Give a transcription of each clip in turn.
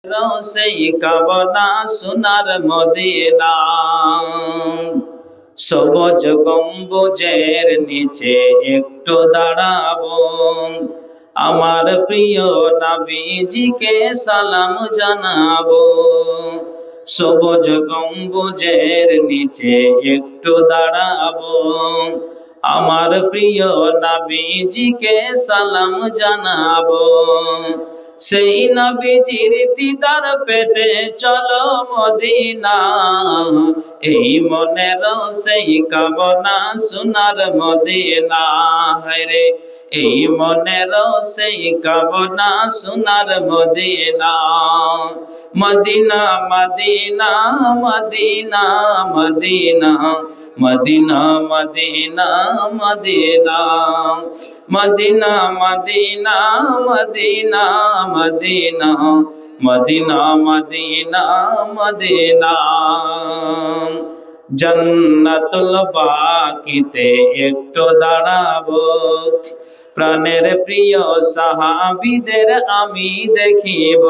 সেই কামনা সোনার মদিনা, সবুজ গম্বুজের নিচে একটু দাঁড়াবো, আমার প্রিয় নবীজিকে সালাম জানাবো। সবুজ গম্বুজের নিচে একটু দাঁড়াবো, আমার প্রিয় নবীজিকে সালাম জানাবো। সেই নবীজির দিদার পেতে চলো মদিনা, এই মনের সেই কামনা সোনার মদিনা। হায়রে এই মনের সেই কামনা সোনার Medina. Medina Medina Medina Medina Medina Medina Medina Medina Medina Medina Medina Medina Medina Madina. জান্নাতুল বাকিতে একটু দাঁড়াবো, প্রাণের প্রিয় সাহাবীদের আমি দেখিব।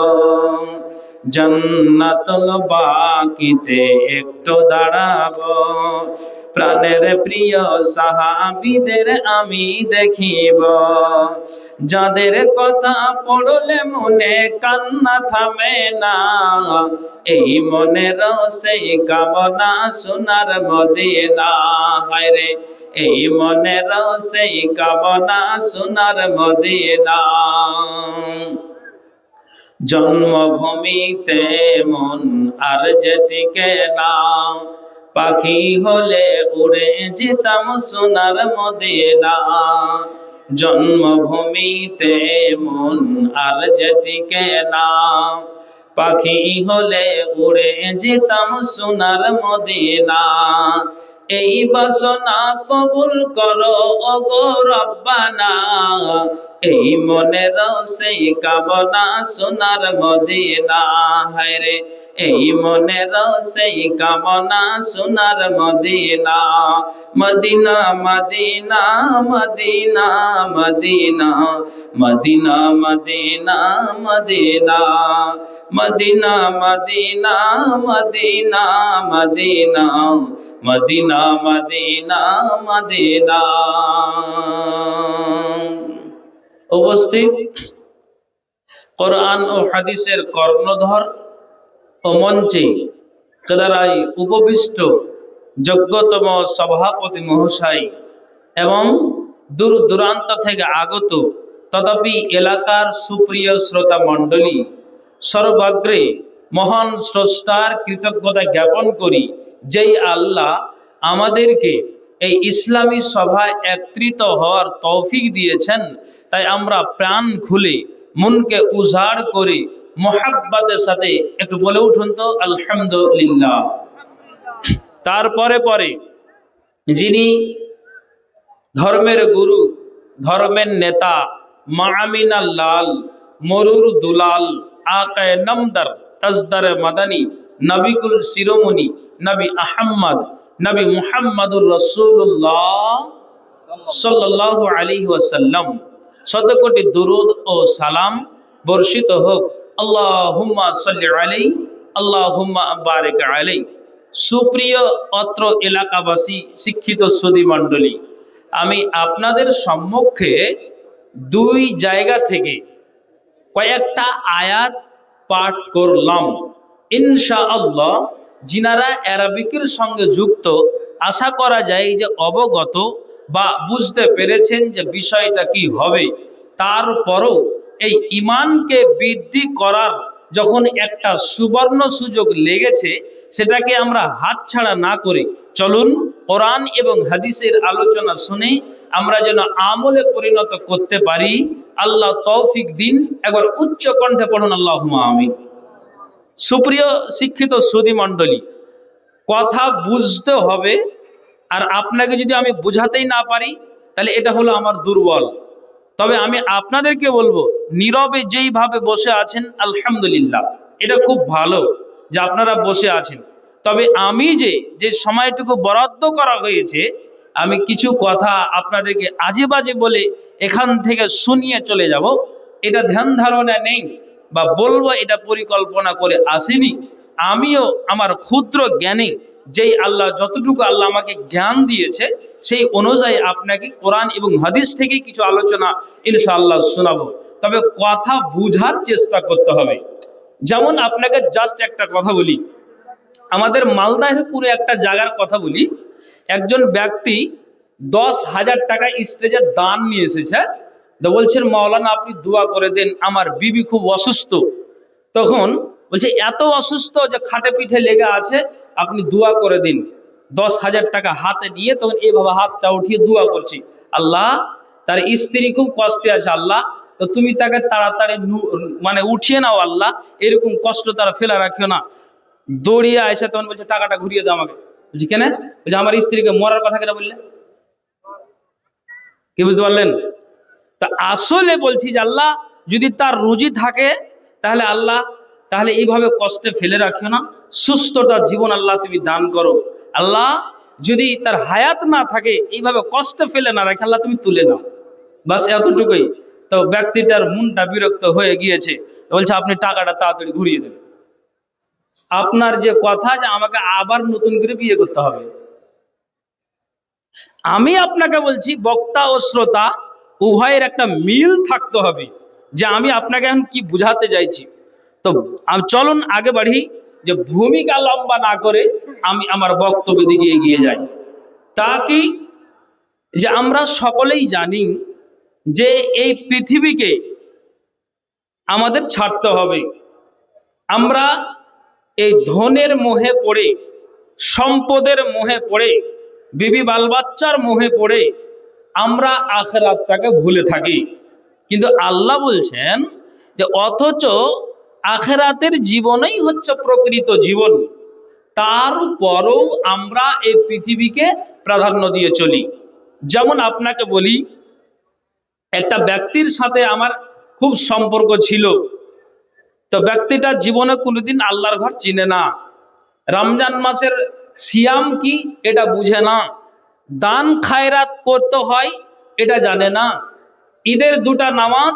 জান্নাতুল বাকিতে একটু দাঁড়াবো, প্রাণের প্রিয় সাহাবীদের আমি দেখিব। যাদের কথা পড়লে মনে কান্না থামে না, এই মনের সেই কামনা সোনার মদিনা। হায়রে এই মনের সেই কামনা সোনার মদিনা। জন্মভূমিতে মন আর যে টিকে না, পাখি হলে উড়ে যেতাম সোনার মদিনা। জন্মভূমিতে মন আর যে টিকে না, পাখি হলে উড়ে যেতাম সোনার মদিনা। এই বাসনা কবুল করো ওগো রব্বানা, এই মনের সেই কামনা সোনার মদিনা। হায়রে এই মনের সেই কামনা সোনার Medina. Medina Medina Medina Medina Medina Medina Medina Medina Medina Medina Medina Medina Medina Medina. উপস্থিত কোরআন ও হাদিসের কর্ণধর ও মঞ্চে কেদারায় উপবিষ্ট যোগ্যতম সভাপতি মহাশয় এবং দূর দূরান্ত থেকে আগত তথাপি এলাকার সুপ্রিয় শ্রোতা মণ্ডলী, সর্বাগ্রে মহান স্রষ্টার কৃতজ্ঞতা জ্ঞাপন করি, যেই আল্লাহ আমাদেরকে এই ইসলামী সভায় একত্রিত হওয়ার তৌফিক দিয়েছেন। তাই আমরা প্রাণ খুলে মনকে উজাড় করে মোহাব্বতের সাথে একটু বলে উঠুন তো আলহামদুলিল্লাহ। তারপরে পরে যিনি ধর্মের গুরু, ধর্মের নেতা, মাআমিনা লাল, মরুর দুলাল, আকায়ে নামদার, তাজদার মাদানী, নবিকুল শিরোমণি, নবী আহম্মদ, নবী মুহাম্মদুর রাসূলুল্লাহ সাল্লাল্লাহু আলাইহি ওয়াসাল্লাম শতকোটি দুরূদ ও সালাম বর্ষিত হোক। আল্লাহুম্মা সাল্লি আলাইহি, আল্লাহুম্মা বারিক আলাইহি। সুপ্রিয় অত্র এলাকাবাসী, শিক্ষিত সুধী মণ্ডলী, আমি আপনাদের সম্মুখে দুই জায়গা থেকে কয়েকটা আয়াত পাঠ করলাম। ইনশাআল্লাহ যিনারা আরবিকের সঙ্গে যুক্ত, আশা করা যায় যে অবগত বা বুঝতে পেরেছেন যে বিষয়টা কি হবে। তারপরও এই ঈমানকে বৃদ্ধি করার যখন একটা সুবর্ণ সুযোগ লেগেছে, সেটাকে আমরা হাতছাড়া না করে চলুন কোরআন এবং হাদিসের আলোচনা শুনে আমরা যেন আমলে পরিণত করতে পারি। আল্লাহ তৌফিক দিন। একবার উচ্চ কণ্ঠে পড়ুন আল্লাহুম্মা আমিন। সুপ্রিয় শিক্ষিত সুধী মণ্ডলী, কথা বুঝতে হবে, আর আপনাকে যদি আমি বুঝাতেই না পারি তাহলে এটা হলো আমার দুর্বল। তবে আমি আপনাদেরকে বলবো, নীরবে যেইভাবে বসে আছেন আলহামদুলিল্লাহ, এটা খুব ভালো যে আপনারা বসে আছেন। তবে আমি যে সময়টুকু বরাদ্দ করা হয়েছে, আমি কিছু কথা আপনাদেরকে আজে বাজে বলে এখান থেকে শুনিয়ে চলে যাব, এটা ধ্যান ধারণা নেই। বা বলবো এটা পরিকল্পনা করে আসিনি। আমিও আমার ক্ষুদ্র জ্ঞানে, যেই আল্লাহ যতটুকু আল্লাহ আমাকে জ্ঞান দিয়েছে সেই অনুযায়ী আপনাকে কোরআন এবং হাদিস থেকে কিছু আলোচনা ইনশাআল্লাহ শোনাবো। তবে কথা বুঝার চেষ্টা করতে হবে। যেমন আপনাকে জাস্ট একটা কথা বলি, আমাদের মালদাহের পুরো একটা জায়গার কথা বলি। একজন ব্যক্তি 10,000 টাকা স্টেজের দান নিয়ে এসেছে। তো বলছেন মাওলানা আপনি দোয়া করে দেন, আমার বিবি খুব অসুস্থ। তখন বলছে এত অসুস্থ যে খাটে পিঠে লেগে আছে, আপনি দোয়া করে দিন। 10,000 টাকা হাতে নিয়ে তখন এইভাবে হাতটা উঠিয়ে দোয়া করছি, আল্লাহ তার স্ত্রী খুব কষ্টে আছে, আল্লাহ তো তুমি তাকে তাড়াতাড়ি মানে উঠিয়ে নাও, আল্লাহ এরকম কষ্ট তারা ফেলে রাখিও না। দৌড়িয়ে আসে তখন বলছে টাকাটা ঘুরিয়ে দাও আমাকে। বলছি কেন? বলছে আমার স্ত্রীকে মরার কথা কেন বললে? কি বুঝতে পারলেন? তা আসলে বলছি যে আল্লাহ যদি তার রুজি থাকে তাহলে আল্লাহ তাহলে এইভাবে কষ্টে ফেলে রাখিও না, সুস্থতা জীবন আল্লাহ তুমি দান করো। আল্লাহ যদি তার হায়াত না থাকে এইভাবে কষ্টে ফেলে না রাখে, আল্লাহ তুমি তুলে নাও। বাস এতটুকুই। তো ব্যক্তিটার মনটা বিরক্ত হয়ে গিয়েছে, বলছে আপনি টাকাটা তাড়াতাড়ি ঘুরিয়ে দেবেন। আপনার যে কথা যে আমাকে আবার নতুন করে বিয়ে করতে হবে, আমি আপনাকে বলছি বক্তা ও শ্রোতা উভয়ের একটা মিল থাকতে হবে, যে আমি আপনাকে এখন কি বুঝাতে চাইছি। তো চলুন আগে বাড়ি, যে ভূমিকা লম্বা না করে আমি আমার বক্তব্যের দিকে এগিয়ে যাই। তা কি, যে আমরা সকলেই জানি যে এই পৃথিবীকে আমাদের ছাড়তে হবে। আমরা এই ধনের মোহে পড়ে, সম্পদের মোহে পড়ে, বিবি বাল বাচ্চার মোহে পড়ে আমরা আখিরাতটাকে ভুলে থাকি। কিন্তু আল্লাহ বলছেন যে অথচ আখিরাতের জীবনই হচ্ছে প্রকৃত জীবন, তারপরও আমরা এই পৃথিবীকে প্রাধান্য দিয়ে চলি। যেমন আপনাকে বলি, একটা ব্যক্তির সাথে আমার খুব সম্পর্ক ছিল। তো ব্যক্তিটা জীবনে কোনোদিন আল্লাহর ঘর চিনে না, রমজান মাসের সিয়াম কি এটা বুঝে না, দান খায়রাত করতে হয় এটা জানে না, ঈদের দুটা নামাজ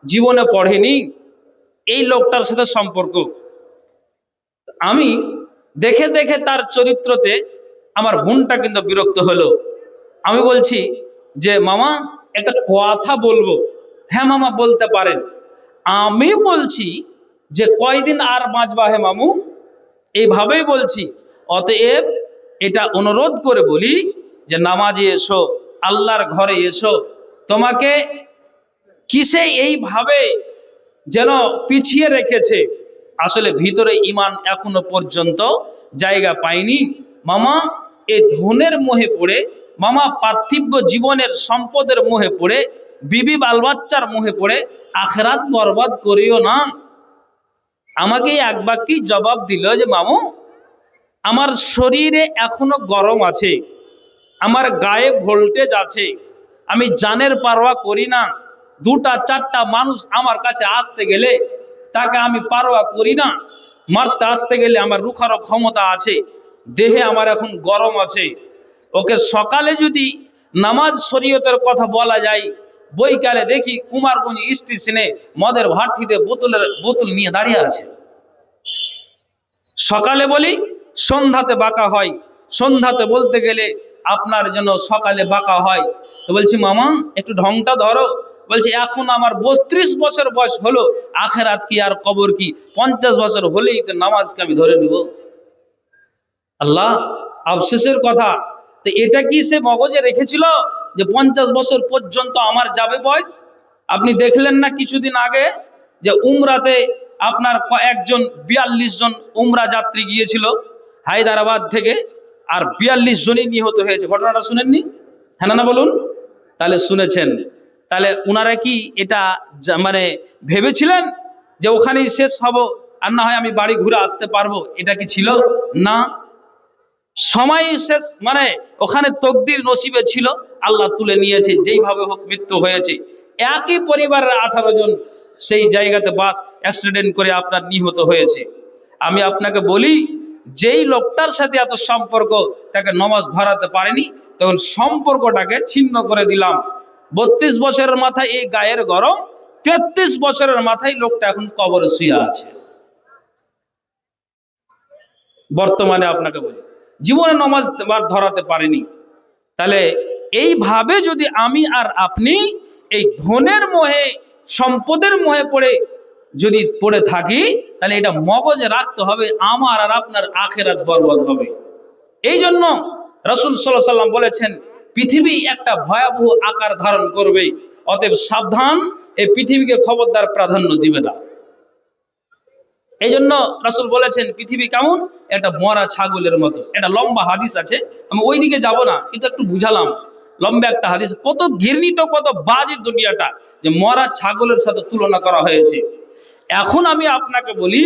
জীবনে পড়েনি। এই লোকটার সাথে সম্পর্ক আমি দেখে দেখে তার চরিত্রতে আমার মনটা কিন্তু বিরক্ত হলো। আমি বলছি যে মামা একটা কথা বলবো। হ্যাঁ মামা বলতে পারেন। আমি বলছি যে কয়দিন আর বাঁচবা হে মামু, এইভাবেই বলছি। অতএব এটা অনুরোধ করে বলি যে নামাজে এসো, আল্লাহর ঘরে এসো। তোমাকে কিসে এইভাবে যেন পিছিয়ে রেখেছে, আসলে ভিতরে ঈমান এখনো পর্যন্ত জায়গা পায়নি। মামা এই ধনের মোহে পড়ে, মামা পার্থিব জীবনের সম্পদের মোহে পড়ে, বিবি বাল বাচ্চার মোহে পড়ে আখিরাত বরবাদ করিও না। আমাকে এক বাক্যেই জবাব দিল যে মামু আমার শরীরে এখনো গরম আছে, আমার গায়ে ভোল্টেজ আছে, আমি জানের পারোয়া করি না। দুটা চারটা মানুষ আমার কাছে আসতে গেলে তাকে আমি পারোয়া করি না, মারতে আসতে গেলে আমার রুখারও ক্ষমতা আছে, দেহে আমার এখন গরম আছে। ওকে সকালে যদি নামাজ শরীয়তের কথা বলা যায়, বৈকালে দেখি কুমারগঞ্জ স্টেশনে মদের ভাটিতে বোতল নিয়ে দাঁড়িয়ে আছে। সকালে বলি সন্ধ্যাতে বাঁকা হয়, সন্ধ্যাতে বলতে গেলে আপনার জন্য সকালে বাঁকা হয়। তো বলছি মামা একটু ঢংটা ধরো। বলছে এখন আমার 32 বছর বয়স হলো, আখেরাত কি আর কবর কি, 50 বছর হলেই তো নামাজকে আমি ধরে নিব। আল্লাহ আফসোসের কথা। তো এটা কি সে মগজে রেখেছিল যে 50 বছর পর্যন্ত আমার যাবে বয়স? আপনি দেখলেন না কিছুদিন আগে যে উমরাতে আপনার কয়েকজন 42 জন উমরা যাত্রী গিয়েছিল হায়দ্রাবাদ থেকে, আর 42 জনই নিহত হয়েছে। ঘটনাটা শুনেননি? হ্যাঁ না বলুন। তাহলে শুনেছেন। তাহলে উনারা কি এটা মানে ভেবেছিলেন যে ওখানেই শেষ হব, আর না হয় আমি বাড়ি ঘুরে আসতে পারবো? এটা কি ছিল? না, সময় শেষ, মানে ওখানে তকদির নসিবে ছিল, আল্লাহ তুলে নিয়েছে, যেইভাবে হোক মৃত্যু হয়েছে। একই পরিবারের 18 জন সেই জায়গাতে বাস অ্যাক্সিডেন্ট করে আপনার নিহত হয়েছে। আমি আপনাকে বলি, যেই লোকটার সাথে এত সম্পর্ক তাকে নমাজ ধরাতে পারেনি, তখন সম্পর্কটাকে ছিন্ন করে দিলাম। 32 বছরের মাথায় এই গায়ের গরম, 33 বছরের মাথায় লোকটা এখন কবরে শুয়ে আছে। বর্তমানে আপনাকে বলি, জীবনে নামাজ ধরাতে পারেনি। তাহলে এইভাবে যদি আমি আর আপনি এই ধনের মোহে, সম্পদের মোহে যদি পড়ে থাকি, তাহলে এটা মগজে রাখতে হবে, আমার আর আপনার আখিরাত বরবাদ হবে। এই জন্য রাসূল সাল্লাল্লাহু আলাইহি ওয়াসাল্লাম বলেছেন, পৃথিবী একটা ভয়াবহ আকার ধারণ করবে, অতএব সাবধান, এই পৃথিবীকে খবরদার প্রাধান্য দিবে না। এই জন্য রাসূল বলেছেন, পৃথিবী কেমন? একটা মরা ছাগলের মতো। এটা লম্বা হাদিস আছে, আমি ওইদিকে যাব না, কিন্তু একটু বুঝালাম। লম্বা একটা হাদিস, কত ঘৃণিত, কত বাজে দুনিয়াটা, যে মরা ছাগলের সাথে তুলনা করা হয়েছে। এখন আমি আপনাকে বলি,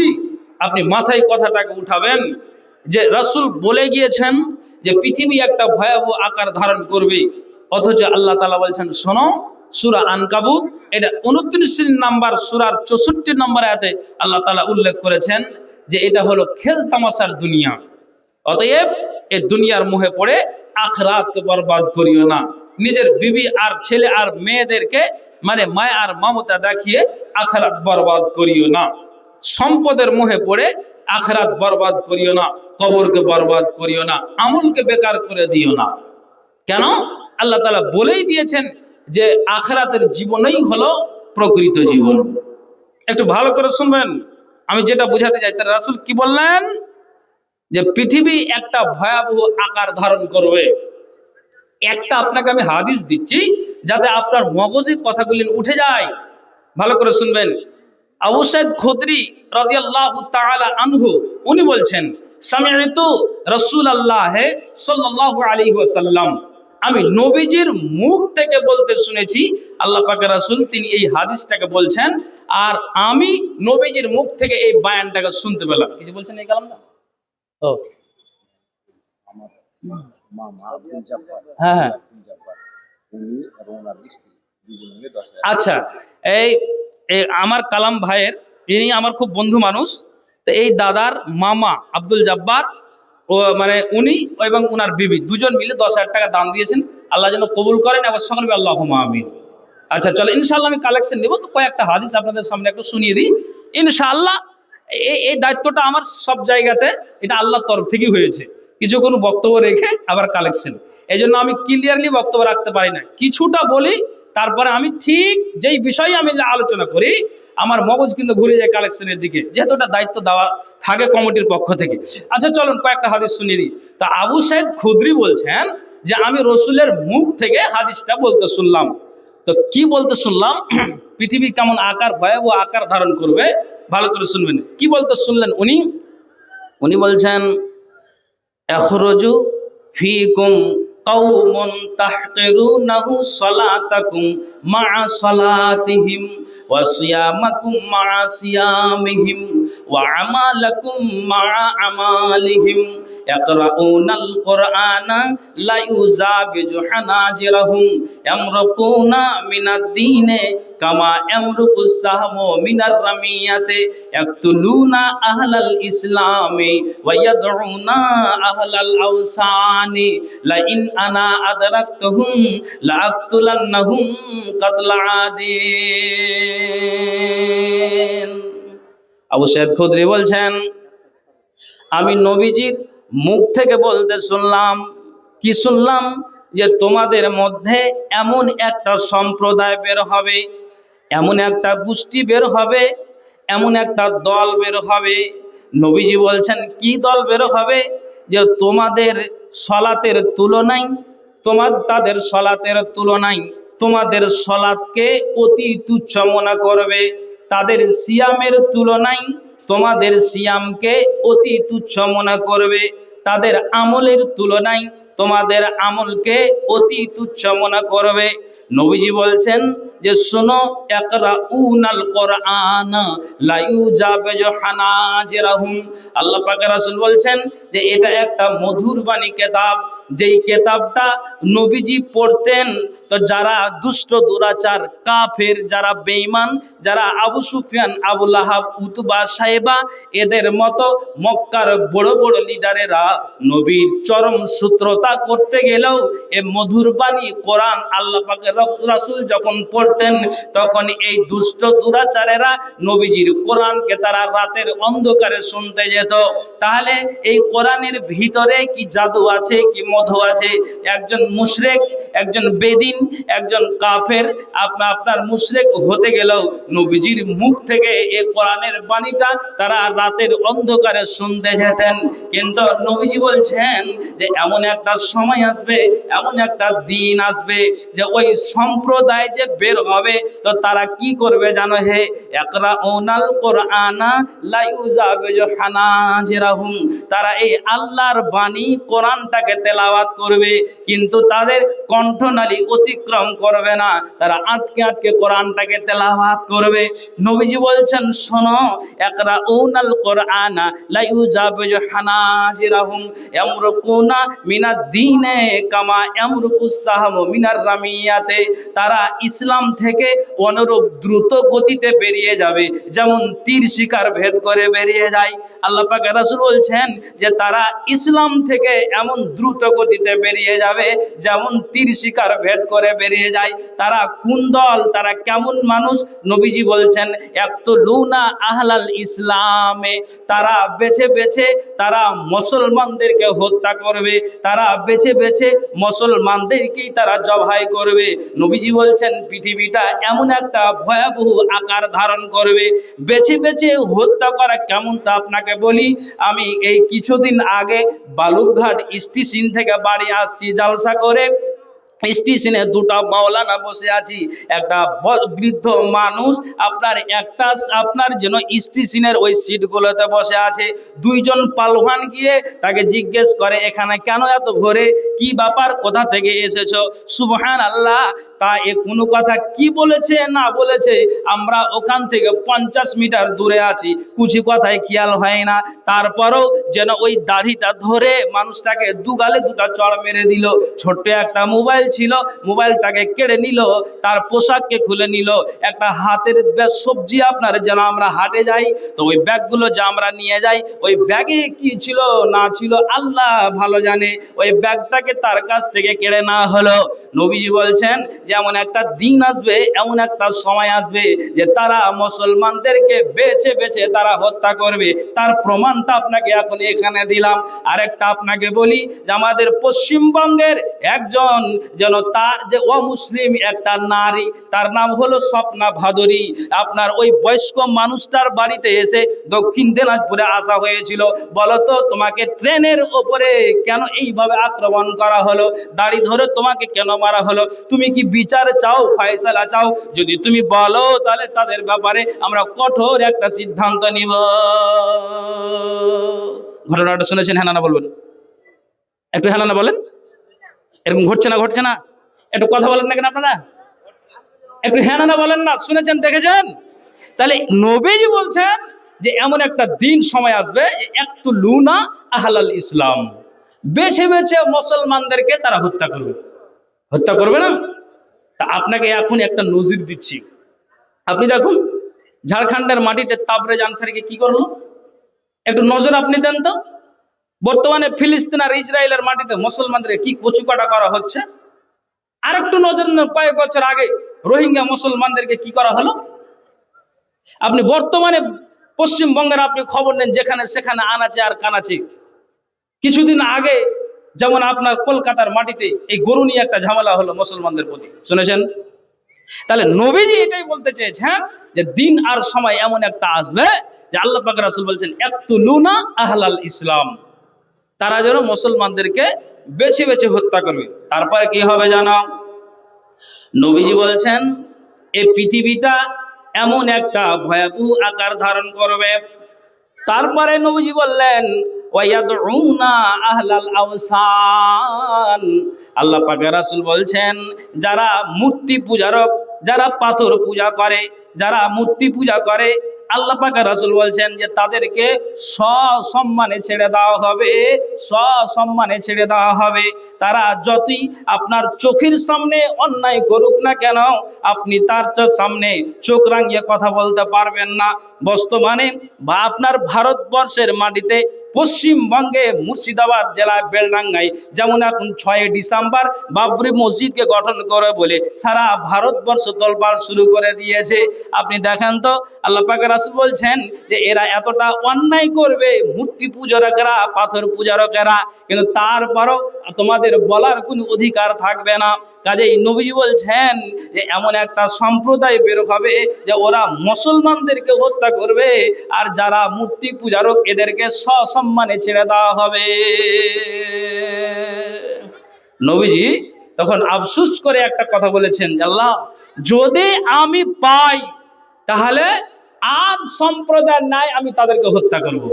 আপনি মাথায় কথাটাকে উঠাবেন, যে রাসূল বলে গিয়েছেন যে পৃথিবী একটা ভয়াবহ আকার ধারণ করবে, অথচ আল্লাহ তাআলা বলছেন, শোনো, সূরা আনকাবুত এটা 29 নম্বর সূরার 64 নম্বর আয়াতে আল্লাহ তাআলা উল্লেখ করেছেন যে এটা হলো খেল তামাশার দুনিয়া। অতএব এই দুনিয়ার মোহে পড়ে আখিরাতকে বরবাদ করিও না। নিজের বিবি আর ছেলে আর মেয়েদেরকে মানে মায়া আর মমতা দেখিয়ে আখিরাত বরবাদ করিও না। সম্পদের মোহে পড়ে আখিরাত বরবাদ করিও না, কবরকে বরবাদ করিও না, আমলকে বেকার করে দিও না। কেন? আল্লাহ তাআলা বলেই দিয়েছেন যে আখিরাতের জীবনই হলো প্রকৃত জীবন। একটু ভালো করে শুনবেন, আমি যেটা বোঝাতে চাই, তার রাসূল কি বললেন, যে পৃথিবী একটা ভয়াবহ আকার ধারণ করবে। একটা আপনাকে আমি হাদিস দিচ্ছি যাতে আপনার মগজে কথাগুলি উঠে যায়, ভালো করে শুনবেন। আবু সাঈদ খুদরি রাদিয়াল্লাহু তাআলা আনহু উনি বলছেন, সামি'তু রাসূলুল্লাহ সাল্লাল্লাহু আলাইহি ওয়াসাল্লাম, আমি নবীজির মুখ থেকে বলতে শুনেছি। আল্লাহ পাকের রাসূল তিনি এই হাদিসটাকে বলছেন, আর আমি নবীজির মুখ থেকে এই বয়ানটাকে শুনতে পেলাম। কিছু বলছেন এই কালামটা? ও আমার মামা আব্দুল জব্বার, হ্যাঁ হ্যাঁ, উনি এবং ওনার স্ত্রী দুজন মিলে 10,000। আচ্ছা, এই আমার কালাম ভাইয়ের, ইনি আমার খুব বন্ধু মানুষ। তো এই দাদার মামা আব্দুল জব্বার, ও মানে উনি এবং উনার বিবি দুজন মিলে 10,000 টাকা দান দিয়েছেন। আল্লাহ যেন কবুল করেন, এবং সকলে আল্লাহুম্মা আমিন। আচ্ছা চলো, ইনশাআল্লাহ আমি কালেকশন নেব, তো কয়েকটা হাদিস আপনাদের সামনে একটু শুনিয়ে দিই ইনশাআল্লাহ। এই দায়িত্বটা আমার সব জায়গাতে, এটা আল্লাহর তরফ থেকেই হয়েছে। কিছু কোনো বক্তব্য রেখে আবার কালেকশন, এই জন্য আমি ক্লিয়ারলি বক্তব্য রাখতে পারি না, কিছুটা বলি, তারপরে আমি ঠিক যেই বিষয়ে আমি আলোচনা করি আমার মগজ কিন্তু ঘুরে যায় কালেকশনের দিকে, যেহেতু এটা দায়িত্ব দেওয়া থাকে কমিটির পক্ষ থেকে। আচ্ছা চলুন কয়েকটা হাদিস শুনিয়ে দিই। তা আবু সাঈদ খুদরি বলছেন যে আমি রসুলের মুখ থেকে হাদিসটা বলতে শুনলাম। তো কি বলতে শুনলাম? পৃথিবী কেমন আকার, ভয়াবহ আকার ধারণ করবে, ভালো করে শুনবেন। কি বলতে শুনলেন উনি বলছেন, এখরজু ফিকুম কওমুন তাহকিরুনাহু সালাতাকুম মা সালাতিহিম ওয়া সিয়ামাকুম মা সিয়ামিহিম ওয়া আমালাকুম মা আমালিহিম ইয়াকরাউনাল কুরআনা লা ইউযাবিজু হানাজিরাহুম ইয়ামরুকুনা মিনাদ দীনে কামা ইয়ামরুকুস সাহমু মিনার রামিয়াতে ইয়াকতুলুনা আহলাল ইসলামি ওয়া ইয়াদউনা আহলাল আওসানি লা ইন আনা আদরাকতুহুম লা আকতুলান্নাহুম কাতলা আদিন। আবু সাঈদ খুদরি বলছেন, আমি নবীজির মুখ থেকে বলতে শুনলাম। কি শুনলাম? যে তোমাদের মধ্যে এমন একটা সম্প্রদায় বের হবে, এমন একটা গোষ্ঠী বের হবে, এমন একটা দল বের হবে। নবীজি বলছেন কি দল বের হবে? যে তোমাদের সলাতের তুলনায়, তাদের সলাতের তুলনায় তোমাদের সলাতকে অতি তুচ্ছ মনে করবে, তাদের সিয়ামের তুলনায় তোমাদের সিয়ামকে অতি তুচ্ছ মনে করবে, তাদের আমলের তুলনায় তোমাদের আমলকে অতি তুচ্ছ মনে করবে। নবীজি বলছেন যে শোনো, ইয়াকরাউনাল কুরআন লা ইউযাবিজু হানাজিরাহুম, আল্লাহ পাকের রাসূল বলছেন যে এটা একটা মধুর বাণী কিতাব, যেই কিতাবটা নবীজি পড়তেন তো যারা দুষ্ট দুরাচার কাফের, যারা বেঈমান, যারা আবু সুফিয়ান, আবু লাহাব, উতবা, সাইবা এদের মতো মক্কার বড় বড় লিডারেরা নবীর চরম সূত্রতা করতে গেলেও এ মধুর বাণী কোরআন আল্লাহ পাকের রাসূল যখন পড়তেন করতেন, তখন এই দুষ্ট দুরাচারেরা নবীজির কোরআনকে তারা রাতের অন্ধকারে শুনতে যেত। তাহলে এই কোরআনের ভিতরে কি জাদু আছে, কি মধু আছে? একজন মুশরিক, একজন বেদিন, একজন কাফের আপনার মুশরিক হতে গেলেও নবীজির মুখ থেকে এই কোরআনের বাণীটা তারা রাতের অন্ধকারে শুনতে যেতেন। কিন্তু নবীজি বলছেন যে এমন একটা সময় আসবে, এমন একটা দিন আসবে যে ওই সম্প্রদায় যে বের হবে, তো তারা কি করবে জানো? হে ইকরাউনাল কোরআনা লা ইউজাবিজু হানাজিরাহুম, তারা এই আল্লাহর বাণী কোরআনটাকে তেলাওয়াত করবে, কিন্তু তাদের কণ্ঠনালী অতিক্রম করবে না, তারা আটকে আটকে কোরআনটাকে তেলাওয়াত করবে। নবীজি বলছেন শোনো, ইকরাউনাল কোরআনা লা ইউজাবিজু হানাজিরাহুম ইয়ামরুকুনা মিনাদ দ্বীনে কামা ইয়ামরুকুস সাহমু মিনার রামিয়াতে, তারা ইসলাম থেকে অনুরূপ দ্রুত গতিতে বেরিয়ে যাবে, যেমন তীর শিকার ভেদ করে বেরিয়ে যায়। আল্লাহ পাক রাসূল বলছেন যে তারা ইসলাম থেকে এমন দ্রুত গতিতে বেরিয়ে যাবে যেমন তীর শিকার ভেদ করে বেরিয়ে যায়। তারা কোন দল, তারা কেমন মানুষ? নবীজি বলছেন ইয়াকতুলুনা আহলাল ইসলামে, তারা বেছে বেছে তারা মুসলমানদেরকে হত্যা করবে, তারা বেছে বেছে মুসলমানদেরকেই তারা জবাই করবে। নবীজি বলছেন পৃথিবীটা এমন একটা ভয়াবহ আকার ধারণ করবে। বেছে বেছে হত্যা করা কেমন তা আপনাকে বলি। আমি এই কিছুদিন আগে বালুরঘাট স্টেশন থেকে বাড়ি আসছি জালসা করে। স্টেশনে দুটো মাওলানা বসে আছি, একটা বৃদ্ধ মানুষ আপনার যেন স্টেশনের ওই সিটগুলোতে বসে আছে। দুইজন পালোয়ান গিয়ে তাকে জিজ্ঞেস করে এখানে কেন এত ভোরে, কি ব্যাপার, কোথা থেকে এসেছো? সুবহানাল্লাহ, তা এ কোনো কথা কি বলেছে না বলেছে আমরা ওখান থেকে 50 মিটার দূরে আছি, কুচি কথায় খেয়াল হয় না। তারপরও যেন ওই দাড়িটা ধরে মানুষটাকে দুগালে দুটা চড় মেরে দিল। ছোট্ট একটা মোবাইল ছিল, মোবাইলটাকে কেড়ে নিল, তার পোশাককে খুলে নিল। একটা হাতের সবজি আপনার যেন আমরা হাটে যাই তো ওই ব্যাগগুলো যে আমরা নিয়ে যাই, ওই ব্যাগে কি ছিল না ছিল আল্লাহ ভালো জানে, ওই ব্যাগটাকে তার কাছ থেকে কেড়ে নেওয়া হলো। নবীজি বলছেন যে এমন একটা দিন আসবে, এমন একটা সময় আসবে যে তারা মুসলমানদেরকে বেছে বেছে তারা হত্যা করবে। তার প্রমাণটা আপনাকে এখন এখানে দিলাম। আরেকটা আপনাকে বলি যে আমাদের পশ্চিমবঙ্গের একজন যেন তার যে অমুসলিম একটা নারী, তার নাম হলো স্বপ্না ভাদুরী। আপনার ওই বয়স্ক মানুষটার বাড়িতে এসে দক্ষিণ দিনাজপুরে আসা হয়েছিল। বলতো তোমাকে ট্রেনের ওপরে কেন এইভাবে আক্রমণ করা হলো, দাড়ি ধরে তোমাকে কেন মারা হলো? তুমি কি বিচার চাও, ফয়সালা চাও? যদি তুমি বলো তাহলে তাদের ব্যাপারে আমরা কঠোর একটা সিদ্ধান্ত নিব। ঘটনাটা শুনেছেন? হ্যাঁ না বলবেন, একটু হ্যাঁ না বলেন। এরকম ঘটছে না? ঘটছে না? একটু কথা বলেন না কেন আপনারা? একটু হ্যাঁ না বলেন না। শুনেছেন, দেখেছেন? তাহলে নবীজি বলছেন যে এমন একটা দিন সময় আসবে ইয়াকতুলুনা আহলাল ইসলাম, বেছে বেছে মুসলমানদেরকে তারা হত্যা করবে। হত্যা করবে না? তা আপনাকে এখন একটা নজির দিচ্ছি। আপনি দেখুন ঝাড়খণ্ডের মাটিতে তাবরেজ আনসারীকে কি করলো, একটু নজর আপনি দেন তো। বর্তমানে ফিলিস্তিন আর ইসরায়েলের মাটিতে মুসলমানদের কি কচুকাটা করা হচ্ছে। আর একটু নজর দেন, কয়েক বছর আগে রোহিঙ্গা মুসলমানদেরকে কি করা হলো। আপনি বর্তমানে পশ্চিমবঙ্গের আপনি খবর নেন, যেখানে সেখানে আনাচে আর কানাচে। কিছুদিন আগে যেমন আপনার কলকাতার মাটিতে এই গরু নিয়ে একটা ঝামেলা হলো মুসলমানদের প্রতি, শুনেছেন? তাহলে নবীজি এটাই বলতে চেয়েছেন যে দিন আর সময় এমন একটা আসবে যে আল্লাহ পাক রাসূল বলছেন ইয়াকতুলুনা আহলাল ইসলাম, তারা যেন মুসলমানদেরকে বেছে বেছে হত্যা করবে। তারপরে কি হবে জানো? নবীজি বলছেন এই পৃথিবীটা এমন একটা ভয়াবহ আকার ধারণ করবে। তারপরে নবীজি বললেন ওয়ায়াদউনা আহলাল আওসান, আল্লাহ পাক রাসূল বলছেন যারা মূর্তি পূজারক, যারা পাথর পূজা করে, যারা মূর্তি পূজা করে, আল্লাহ পাক রাসূল বলছেন যে তাদেরকে সসম্মানে ছেড়ে দেওয়া হবে, সসম্মানে ছেড়ে দেওয়া হবে। তারা যতই আপনার চোখের সামনে অন্যায় করুক না কেন, আপনি তার সামনে চোখ রাঙিয়ে কথা বলতে পারবেন না। বর্তমানে বা আপনার ভারতবর্ষের মাটিতে পশ্চিমবঙ্গে মুর্শিদাবাদ জেলার বেলডাঙ্গায় যেমন এখন 6 ডিসেম্বর বাবরি মসজিদকে গঠন করে বলে সারা ভারতবর্ষ তোলপাড় শুরু করে দিয়েছে। আপনি দেখেন তো আল্লাহ পাকের রাসূল বলছেন যে এরা এতটা অন্যায় করবে, মূর্তি পূজারকেরা, পাথর পূজারকেরা, কিন্তু তারপরও তোমাদের বলার কোনো অধিকার থাকবে না। কাজেই নবীজি বলছেন যে এমন একটা সম্প্রদায় বের হবে যে ওরা মুসলমানদেরকে হত্যা করবে, আর যারা মূর্তি পূজারক এদেরকে সসম্মানে ছেড়ে দেওয়া হবে। নবীজি তখন আফসোস করে একটা কথা বলেছেন, আল্লাহ যদি আমি পাই তাহলে আজ সম্প্রদায়ের ন্যায় আমি তাদেরকে হত্যা করব।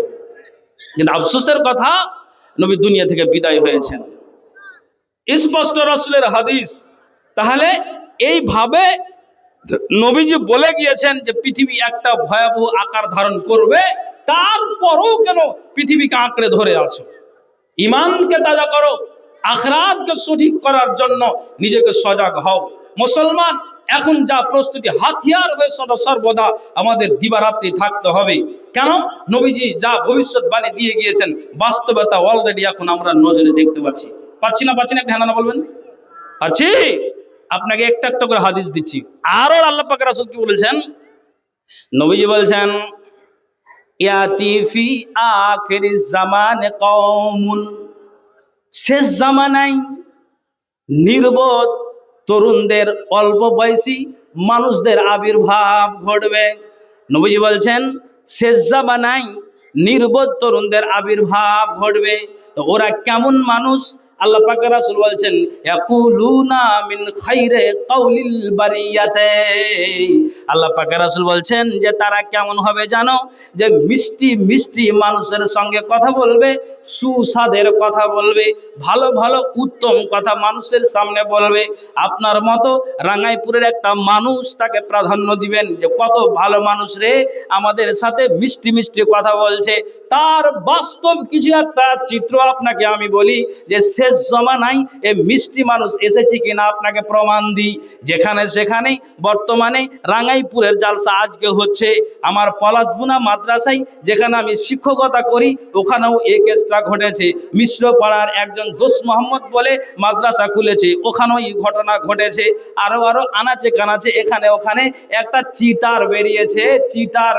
কিন্তু আফসোসের কথা, নবী দুনিয়া থেকে বিদায় হয়েছেন। স্পষ্ট রাসূলের হাদিস। তাহলে এইভাবে নবীজি বলে গিয়েছেন যে পৃথিবী একটা ভয়াবহ আকার ধারণ করবে, তারপরও কেন পৃথিবীকে আঁকড়ে ধরে আছো? ঈমানকে তাজা করো, আখিরাতকে সঠিক করার জন্য নিজেকে সজাগ হও। মুসলমান এখন যা প্রস্তুতি, হাতিয়ার হয়ে সর্বদা আমাদের দিবারাত্রি থাকতে হবে। কেন? নবীজি যা ভবিষ্যৎবাণী দিয়ে গিয়েছেন বাস্তবতা অলরেডি এখন আমরা নজরে দেখতে পাচ্ছি। পাচ্ছি না একটা হ্যাঁ বলবেন? পাচ্ছি। আপনাকে একটা একটা করে হাদিস দিচ্ছি। আরো আল্লাহ পাকের রাসূল কি বলেছেন? নবীজি বলছেন ইয়াতি ফি আখিরিজ জামানে কওমুন, শেষ জামানায় নির্বোধ তরুণদের, অল্প বয়সী মানুষদের আবির্ভাব ঘটবে। নবীজি বলছেন শেষ জামানায় নির্বোধ তরুণদের আবির্ভাব ঘটবে। তো ওরা কেমন মানুষ? আল্লাহ পাকের রাসূল বলছেন ইয়াকুলুনা মিন খাইরে কাউলিল বারিয়াতে। আল্লাহ পাকের রাসূল বলছেন যে তারা কেমন হবে জানো? যে মিষ্টি মিষ্টি মানুষের সঙ্গে কথা বলবে, সুস্বাদের কথা বলবে, ভালো ভালো উত্তম কথা মানুষের সামনে বলবে। আপনার মতো রাঙ্গাইপুরের একটা মানুষ তাকে প্রাধান্য দিবেন যে কত ভালো মানুষ রে, আমাদের সাথে মিষ্টি মিষ্টি কথা বলছে। তার বাস্তব কিছু একটা চিত্র আপনাকে আমি বলি যে শেষ জমানায় এই মিষ্টি মানুষ এসেছে কিনা আপনাকে প্রমাণ দিই। যেখানে সেখানে বর্তমানে রাঙ্গাইপুরের জালসা আজকে হচ্ছে। আমার পলাশবুনা মাদ্রাসায় যেখানে আমি শিক্ষকতা করি ওখানেও এই কেসটা ঘটেছে। মিশ্র পাড়ার একজন দোস্ত মোহাম্মদ বলে মাদ্রাসা খুলেছে, ওখানেও এই ঘটনা ঘটেছে। আরো আনাচে কানাচে এখানে ওখানে একটা চিটার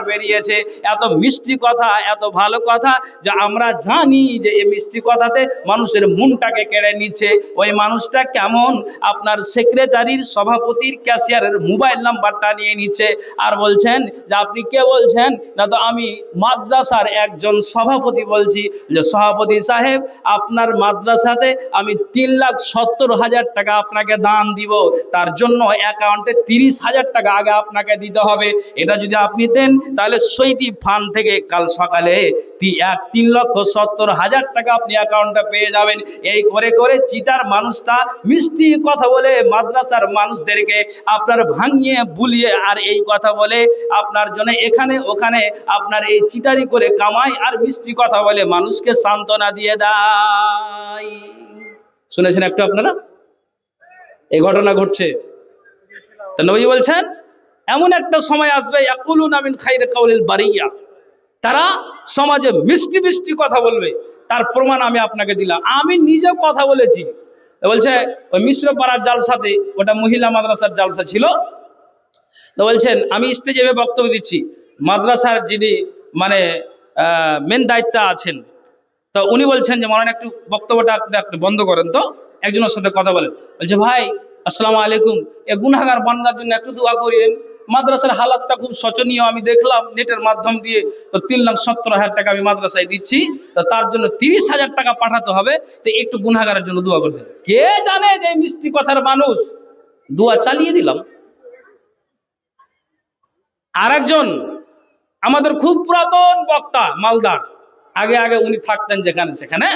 বেরিয়েছে। এত মিষ্টি কথা, এত ভালো কথা যে আমরা জানি যে এই মিষ্টি কথাতে মানুষের মনটাকে কেড়ে নিচ্ছে। ওই মানুষটা কেমন? আপনার সেক্রেটারির, সভাপতির, ক্যাশিয়ারের মোবাইল নাম্বারটা নিয়ে নিচ্ছে আর বলছেন যে আপনি কে বলছেন? না তো আমি মাদ্রাসার একজন সভাপতি বলছি। যে সভাপতি সাহেব, আপনার মাদ্রাসাতে আমি 3,70,000 টাকা আপনাকে দান দিব, তার জন্য অ্যাকাউন্টে 30,000 টাকা আগে আপনাকে দিতে হবে। এটা যদি আপনি দেন তাহলে সৈতি ফান্ড থেকে কাল সকালে 3,70,000 টাকা আপনি অ্যাকাউন্টে পেয়ে যাবেন। এই করে করে চিটার মানুষটা মিষ্টি কথা বলে মাদ্রাসার মানুষদেরকে আপনার ভাঙিয়ে বুলিয়ে আর এই কথা বলে আপনার জন্য এখানে ওখানে আপনার এই চিটারি করে কামায় আর মিষ্টি কথা বলে মানুষকে সান্ত্বনা দিয়ে দেয়। শুনেছেন একটু আপনারা? এই ঘটনা ঘটছে। তা নবী বলছেন এমন একটা সময় আসবে ইয়াকুলুনা মিন খাইরি কাউলিল বারিয়া, তারা সমাজে মিষ্টি মিষ্টি কথা বলবে। তার প্রমাণ আমি আপনাকে দিলাম, আমি নিজে কথা বলেছি। বলছে ওই মিশ্র পাড়ার জালসাতে, ওটা মহিলা মাদ্রাসার জালসা ছিল। তো বলছেন আমি স্টেজে বক্তব্য দিচ্ছি, মাদ্রাসার যিনি মানে মেন দায়িত্বে আছেন, তো উনি বলছেন যে মনে একটু বক্তব্যটা একটু বন্ধ করেন তো, একজনের সাথে কথা বলেন। বলছে ভাই আসসালামু আলাইকুম, এ গুনাহগার বান্দার জন্য একটু দোয়া করিয়েন। মাদ্রাসার হালাতটা খুব শোচনীয়, আমি দেখলাম নেটের মাধ্যম দিয়ে। তো 3,70,000 টাকা আমি মাদ্রাসায় দিচ্ছি, তো তার জন্য 30,000 টাকা পাঠাতে হবে, তো একটু গুনাহগারের জন্য দোয়া করতে। কে জানে যে মিষ্টি কথার মানুষ, দোয়া চালিয়ে দিলাম। আরেকজন আমাদের খুব পুরাতন বক্তা, মালদার, আগে আগে উনি থাকতেন যেখানে সেখানে,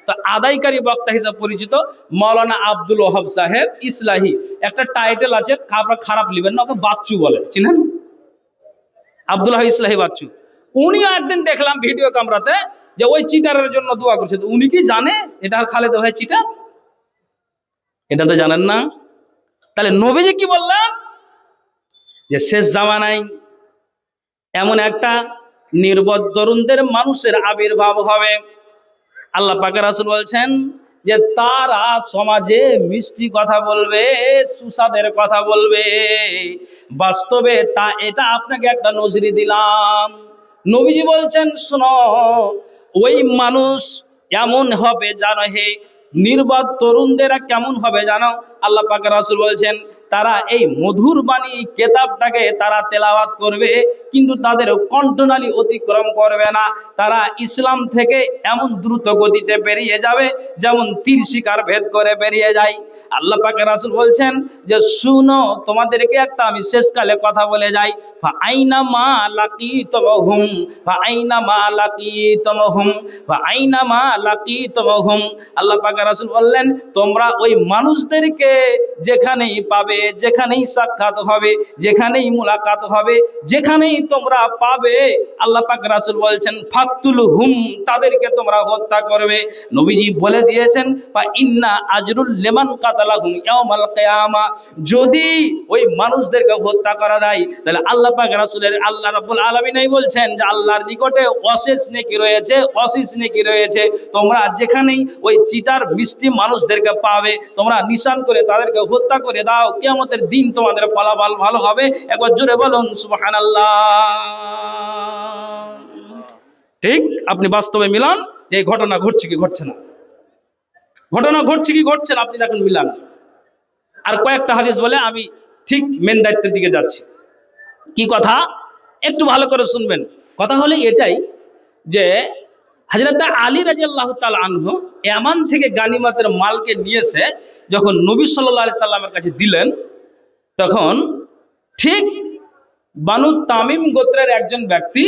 তো আদায়কারী বক্তা হিসেবে পরিচিত মাওলানা আব্দুল ওয়াহাব সাহেব ইসলাহি, একটা টাইটেল আছে, খারাপ লিবেন না, ওকে বাচ্চু বলে, চিনেন? আব্দুল ওয়াহাব ইসলাহি বাচ্চু। উনিও একদিন দেখলাম ভিডিও ক্যামেরাতে যে ওই চিটারের জন্য দোয়া করছে। তো উনি কি জানে এটা খালেদ ভাই চিটার? এটা তো জানেন না। তাহলে নবীজি কি বললেন? যে শেষ জামানায় এমন একটা নির্বোধ তরুণদের মানুষের আবির্ভাব হবে, আল্লাহ পাকের রাসূল বলছেন যে তারা সমাজে মিষ্টি কথা বলবে, সুস্বাদের কথা বলবে। বাস্তবে এটা আপনাকে একটা নজরি দিলাম। নবীজি বলছেন শোনো, ওই মানুষ এমন হবে জানো, হে নির্বাক তরুণদেরা কেমন হবে জানো? আল্লাহ পাকের রাসূল বলছেন তারা এই মধুর বাণী কেতাবটাকে তারা তেলাওয়াত করবে, কিন্তু তাদের কণ্ঠনালী অতিক্রম করবে না। তারা ইসলাম থেকে এমন দ্রুত গতিতে বেরিয়ে যাবে যেমন তীর শিকার ভেদ করে বেরিয়ে যায়। আল্লাহ পাকের রাসূল বলছেন যে শুনো, তোমাদেরকে একটা আমি শেষকালে কথা বলে যাই। ফাআইনামা লাকিতুমহুম ফাআইনামা লাকিতুমহুম ফাআইনামা লাকিতুমহুম। আল্লাহ পাকের রাসূল বললেন তোমরা ওই মানুষদেরকে যেখানেই পাবে, যেখানেই সাক্ষাৎ হবে, যেখানেই মুলাকাত হবে, যেখানেই তোমরা পাবে, আল্লাহ পাক রাসূল বলছেন ফাকতুলহুম, তাদেরকে তোমরা হত্যা করবে। নবীজি বলে দিয়েছেন ফা ইন্না আজরুল লিমান কাতালাহুম ইয়াউমাল কিয়ামা, যদি ওই মানুষদেরকে হত্যা করা যায় তাহলে আল্লাহ পাক রাসূলের আল্লাহ রাব্বুল আলামিনই বলছেন যে আল্লাহর নিকটে অশেষ নেকি রয়েছে, অশেষ নেকি রয়েছে। তোমরা যেখানেই ওই চিটার মিষ্টি মানুষদেরকে পাবে, তোমরা নিশান করে তাদেরকে হত্যা করে দাও, কিয়ামতের দিন তোমাদের ফলাফল ভালো হবে। একবার জোরে বলুন সুবহানাল্লাহ। ঠিক আপনি বাস্তবে মিলান, এই ঘটনা ঘটছে কি ঘটছে না, ঘটনা ঘটছে কি ঘটছে না, আপনি দেখুন মিলান। আর কয়েকটা হাদিস বলে আমি ঠিক মেন দায়িত্বের দিকে যাচ্ছি। কি কথা একটু ভালো করে শুনবেন। কথা হলো এটাই যে হযরত আলী রাদিয়াল্লাহু তাআলা আনহু ইয়ামান থেকে গানিমতের মালকে নিয়ে এসে যখন নবী সাল্লাল্লাহু আলাইহি সাল্লামের কাছে দিলেন, তখন ঠিক বানু তামিম গোত্রের একজন ব্যক্তি,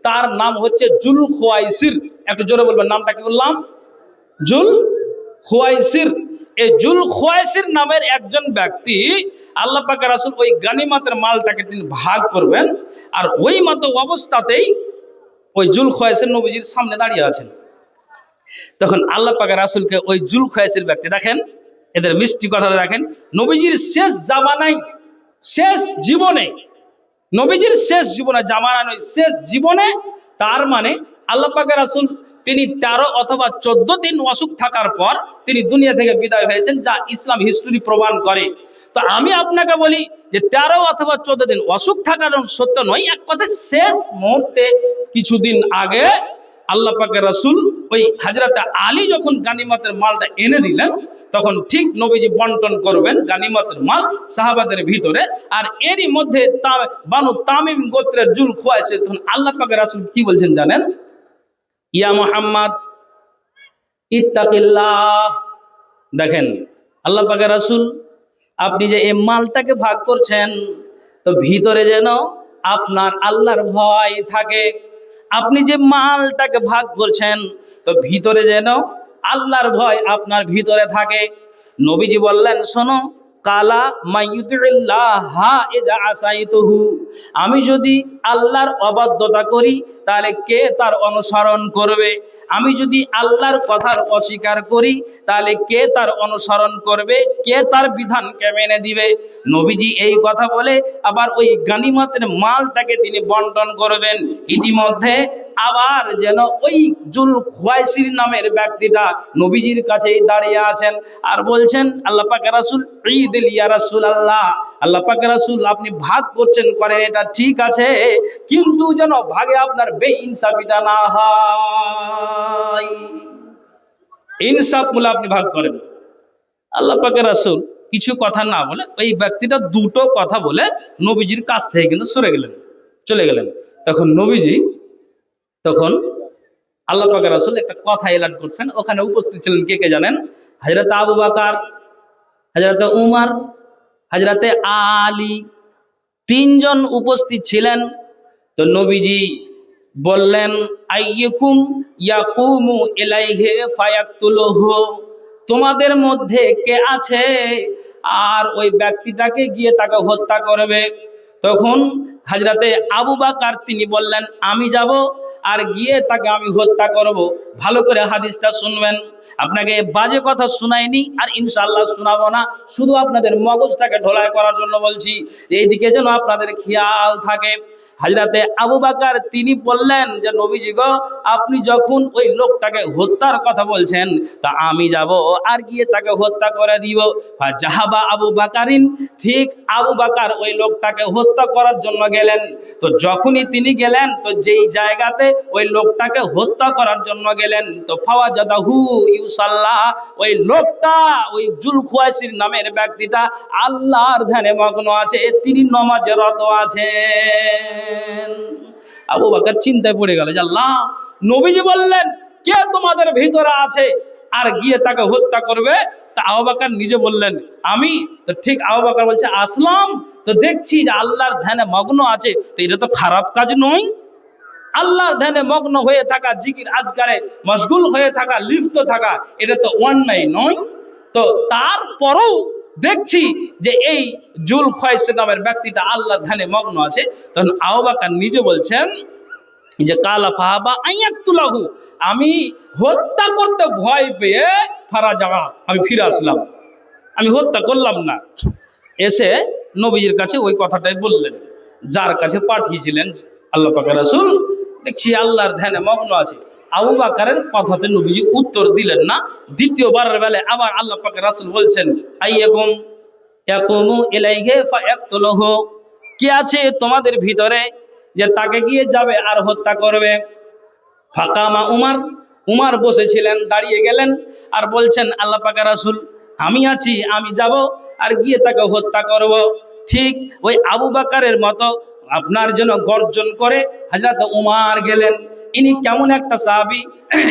তার নাম হচ্ছে জুল খুয়াইসির। একটু জোরে বলবেন নামটা কি বললাম? জুল খুয়াইসির। এই জুল খুয়াইসির নামের একজন ব্যক্তি, আল্লাহ পাকের রাসূল ওই গানিমতের মালটাকে তিনি ভাগ করবেন, আর ওই মতো অবস্থাতেই ওই জুল খুয়াইসির নবীজির সামনে দাঁড়িয়ে আছেন। তখন আল্লাহ পাকের রাসূলকে ওই জুল খুয়াইসির ব্যক্তি, দেখেন এদের মিষ্টি কথা দেখেন, নবীজির শেষ জামানায়, শেষ জীবনে, নবীজির শেষ জীবনে, জামানা নয়, শেষ জীবনে, তার মানে আল্লাহ পাকের রাসূল তিনি 13 অথবা 14 দিন অসুখ থাকার পর তিনি দুনিয়া থেকে বিদায় হয়েছেন, যা ইসলাম হিস্ট্রি প্রমাণ করে। তো আমি আপনাকে বলি যে 13 অথবা 14 দিন অসুখ থাকার সত্য নয়, এক কথায় শেষ মুহূর্তে কিছুদিন আগে আল্লাহ পাকের রাসূল ওই হযরত আলী যখন গানিমতের মালটা এনে দিলেন, তখন ঠিক নবীজি বন্টন করবেন গানিমতের মাল সাহাবাদের ভিতরে। আর এরই মধ্যে বানু তামিম গোত্রের জুল খুয়াইসির, তখন আল্লাহ পাকের রাসূল কি বলছেন জানেন? ইয়া মুহাম্মদ ইত্তাকিল্লাহ। দেখেন আল্লাহ পাকের রাসূল, আপনি যে এই মালটাকে ভাগ করছেন, তো ভিতরে যেন আপনার আল্লাহর ভয় থাকে। আপনি যে মালটাকে ভাগ করছেন, তো ভিতরে যেন আল্লাহর ভয় আপনার ভিতরে থাকে। নবীজি বললেন শোনো, কালা মাইয়ুতিল্লাহ ইজা আসাইতুহু, আমি যদি আল্লাহর অবাধ্যতা করি তাহলে কে তার অনুসরণ করবে? আমি যদি আল্লাহর কথার অস্বীকার করি তাহলে কে তার অনুসরণ করবে? কে তার বিধানকে মেনে দিবে? নবীজি এই কথা বলে আবার ওই গানিমতের মালটাকে তিনি বন্টন করবেন। ইতিমধ্যে আবার যেন ওই জুল খুয়াইসির নামের ব্যক্তিটা নবীজির কাছেই দাঁড়িয়ে আছেন আর বলছেন আল্লাহ পাকের রাসূল ঈদিল ইয়া রাসূলুল্লাহ, আল্লাহ পাকের রাসূল আপনি ভাগ করছেন করেন এটা ঠিক আছে, কিন্তু যেন ভাগে আপনার বেইনসাফিটা না হয়, ইনসাফ মূলে আপনি ভাগ করেন। আল্লাহ পাকের রাসূল কিছু কথা না বলে ওই ব্যক্তিটা দুটো কথা বলে নবীজির কাছ থেকে কিন্তু সরে গেলেন, চলে গেলেন। তখন নবীজি, তখন আল্লাহ পাকের রাসূল একটা কথা এলান করতেন। ওখানে উপস্থিত ছিলেন কে কে জানেন? হযরত আবু বকর, হযরত উমর, হযরত আলী, তিনজন উপস্থিত ছিলেন। তো নবীজি বললেন আইয়ুকুম ইয়াকুমু ইলাইহি ফায়াকতুলুহু, তোমাদের মধ্যে কে আছে আর ওই ব্যক্তিটাকে গিয়ে তাকে হত্যা করবে? তখন হযরতে আবু বকর তিনি বললেন আমি যাব আর গিয়ে তাকে আমি হত্যা করব। ভালো করে হাদিসটা শুনবেন, আপনাকে বাজে কথা শোনাইনি আর ইনশাআল্লাহ শোনাবো না, শুধু আপনাদের মগজটাকে ঢোলাই করার জন্য বলছি, এইদিকে যেন আপনাদের খেয়াল থাকে। হযরতে আবু বকর তিনি বললেন যে নবীজি গো, আপনি যখন ওই লোকটাকে হত্যার কথা বলছেন তা আমি যাব আর গিয়ে তাকে হত্যা করে দিব। জাহাবা আবু বকরিন, ঠিক আবু বকর ওই লোকটাকে হত্যা করার জন্য গেলেন। তো যখনই তিনি গেলেন, তো যেই জায়গাতে ওই লোকটাকে হত্যা করার জন্য গেলেন, তো ফাওয়াজাদাহু ইউসাল্লা, ওই লোকটা, ওই জুলখুয়াইসির নামের ব্যক্তিটা আল্লাহর ধ্যানে মগ্ন আছে, তিনি নামাজে রত আছেন। আবু বকর চিন্তায় পড়ে গেল যে আল্লাহ, নবীজি বললেন কে তোমাদের ভিতরে আছে আর গিয়ে তাকে হত্যা করবে। তা আবু বকর নিজে বললেন আমি। তো ঠিক আবু বকর বলছে আসলাম, তো দেখছি যে আল্লাহর ধ্যানে মগ্ন আছে, তো এটা তো খারাপ কাজ নয়। আল্লাহর ধ্যানে মগ্ন হয়ে থাকা, জিকির আজকারে মশগুল হয়ে থাকা, লিপ্ত থাকা, এটা তো অন্যায় নয়। তো তারপরেও দেখছি যে এই জুলখুয়াইস নামের ব্যক্তিটা আল্লাহর ধ্যানে মগ্ন আছে। তখন আবু বকর নিজে বলছেন যে কালা ফাহাবা আইয়াতুলাহু, আমি হত্যা করতে ভয় পেয়ে ফারাজা, আমি ফিরে আসলাম, আমি হত্যা করলাম না। এসে নবীজির কাছে ওই কথাটাই বললেন, যার কাছে পাঠিয়েছিলেন আল্লাহ পাকের রাসূল, দেখছি আল্লাহর ধ্যানে মগ্ন আছে। আবু বকরের কথাতে নবীজি উত্তর দিলেন না। দ্বিতীয়বারের বেলায় আবার আল্লাহ পাকের রাসূল বলছেন আইয়াকুম ইয়াকুমু ইলাইহি ফায়াকতুলুহু, কি আছে তোমাদের ভিতরে যে তাকে গিয়ে যাবে আর হত্যা করবে। ফাকামা উমার, উমার বসেছিলেন, দাঁড়িয়ে গেলেন আর বলছেন আল্লাহ পাকের রাসূল আমি আছি, আমি যাব আর গিয়ে তাকে হত্যা করব। ঠিক ওই আবু বকরের মতো আপনার জন্য গর্জন করে হযরত উমার গেলেন। ইনি কেমন একটা সাহাবী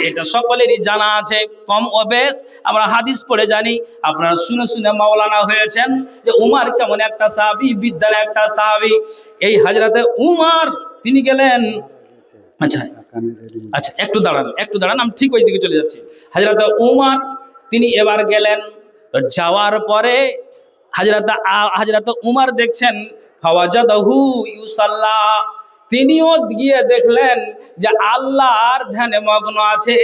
এটা সকলেরই জানা আছে, কম ও বেশ আমরা হাদিস পড়ে জানি। আপনারা শুনে শুনে মাওলানা হয়েছেন যে উমার কেমন একটা সাহাবী, বিদ্যার একটা সাহাবী। এই হযরতে উমার তিনি গেলেন। আচ্ছা আচ্ছা, একটু দাঁড়ান, আমি ঠিক ওই দিকে চলে যাচ্ছি। হযরত উমার তিনি এবার গেলেন। তো যাওয়ার পরে হযরত উমার দেখছেন ফাওয়াজাদাহু ইউসাল্লা, তিনিও গিয়ে দেখলেন যে আল্লাহর ধ্যানে মগ্ন আছে,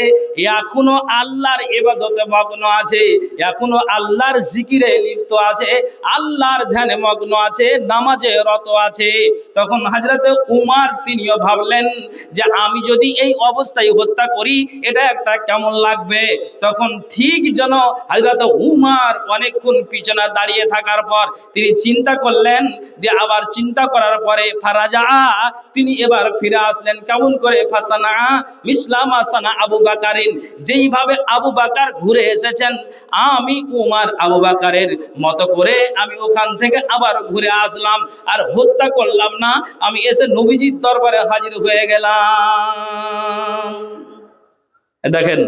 এখনো আল্লাহর ইবাদতে মগ্ন আছে, এখনো আল্লাহর জিকিরে লিপ্ত আছে, আল্লাহর ধ্যানে মগ্ন আছে, নামাজে রত আছে। তখন হযরতে উমার তিনিও ভাবলেন যে আমি যদি এই অবস্থায় হত্যা করি এটা একটা কেমন লাগবে। তখন ঠিক যেন হযরতে উমার অনেকক্ষণ পিছনে দাঁড়িয়ে থাকার পর তিনি চিন্তা করলেন, যে আবার চিন্তা করার পরে ফারাজা, তিনি এবার ফিরে আসলেন। কেমন করে? ফাসানা মিসলামা সানা আবু বকরিন, যেইভাবে আবু বকর ঘুরে এসেছেন আমি উমার আবু বকরের মতো করে আমি ওখান থেকে আবার ঘুরে আসলাম, আর হত্যা করলাম না, আমি এসে নবীজির দরবারে হাজির হয়ে গেলাম। দেখেন,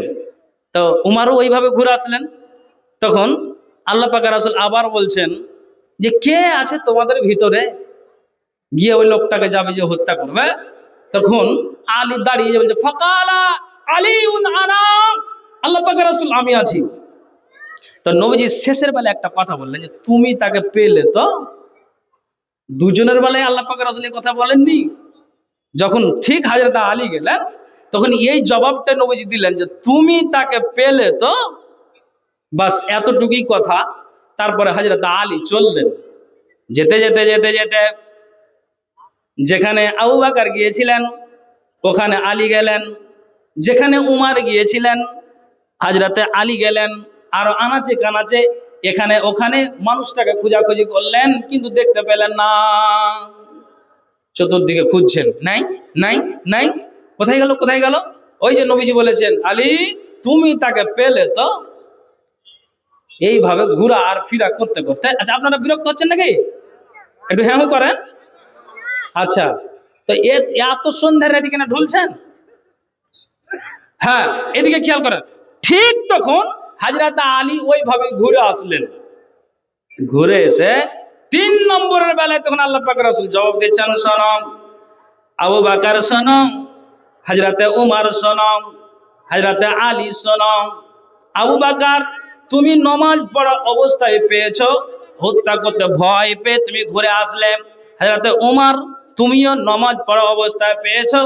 তো উমারও ওইভাবে ঘুরে আসলেন। তখন আল্লাহ পাকের রাসূল আবার বলছেন যে কে আছে তোমাদের ভিতরে গিয়ে ওই লোকটাকে যাবে যে হত্যা করবে। তখন আলী দাঁড়িয়ে বলছে ফাকালা আলীউন আনা, আল্লাহ পাকের রাসূল আমি আছি। তো নবীজি শেষের বেলায় একটা কথা বললেন যে তুমি তাকে পেলে তো। দুজনের বেলায় আল্লাহ পাকের রাসূল এই কথা বলেননি। যখন ঠিক হযরত আলী গেলেন তখন এই জবাবটা নবীজি দিলেন যে তুমি তাকে পেলে তো, বাস এতটুকুই কথা। তারপরে হযরত আলী চললেন। যেতে যেতে যেতে যেতে যেখানে আবু বকর গিয়েছিলেন ওখানে আলী গেলেন, যেখানে উমার গিয়েছিলেন হযরতে আলী গেলেন। আর আনাচে কানাচে এখানে ওখানে মানুষটাকে খোঁজাখুঁজি করলেন, কিন্তু দেখতে পেলেন না। চতুর্দিকে খুঁজছেন, নাই নাই নাই, কোথায় গেল কোথায় গেল? ওই যে নবীজি বলেছেন আলী তুমি তাকে পেলে তো। এইভাবে ঘুরা আর ফিরা করতে করতে, আচ্ছা আপনারা বিরক্ত হচ্ছেন নাকি? একটু হ্যাঁ করেন। আচ্ছা, তো এত সন্ধ্যার রাতে কেন ঢুলছেন? হ্যাঁ, এদিকে খেয়াল করেন। ঠিক তখন হযরত আলী ওইভাবে ঘুরে আসলেন। ঘুরে এসে 3 নম্বরের বেলায় তখন আল্লাহ পাকের রাসূল জবাব দিচ্ছেন, শোনো আবু বকর শোনো, হযরতে উমর শোনো, হযরতে আলী শোনো। আবু বকর তুমি নামাজ পড়া অবস্থায় পেয়েছো, হত্যা করতে ভয় পেয়ে তুমি ঘুরে আসলে। হযরতে উমর তুমিও নামাজ পড়া অবস্থায় পেয়েছো,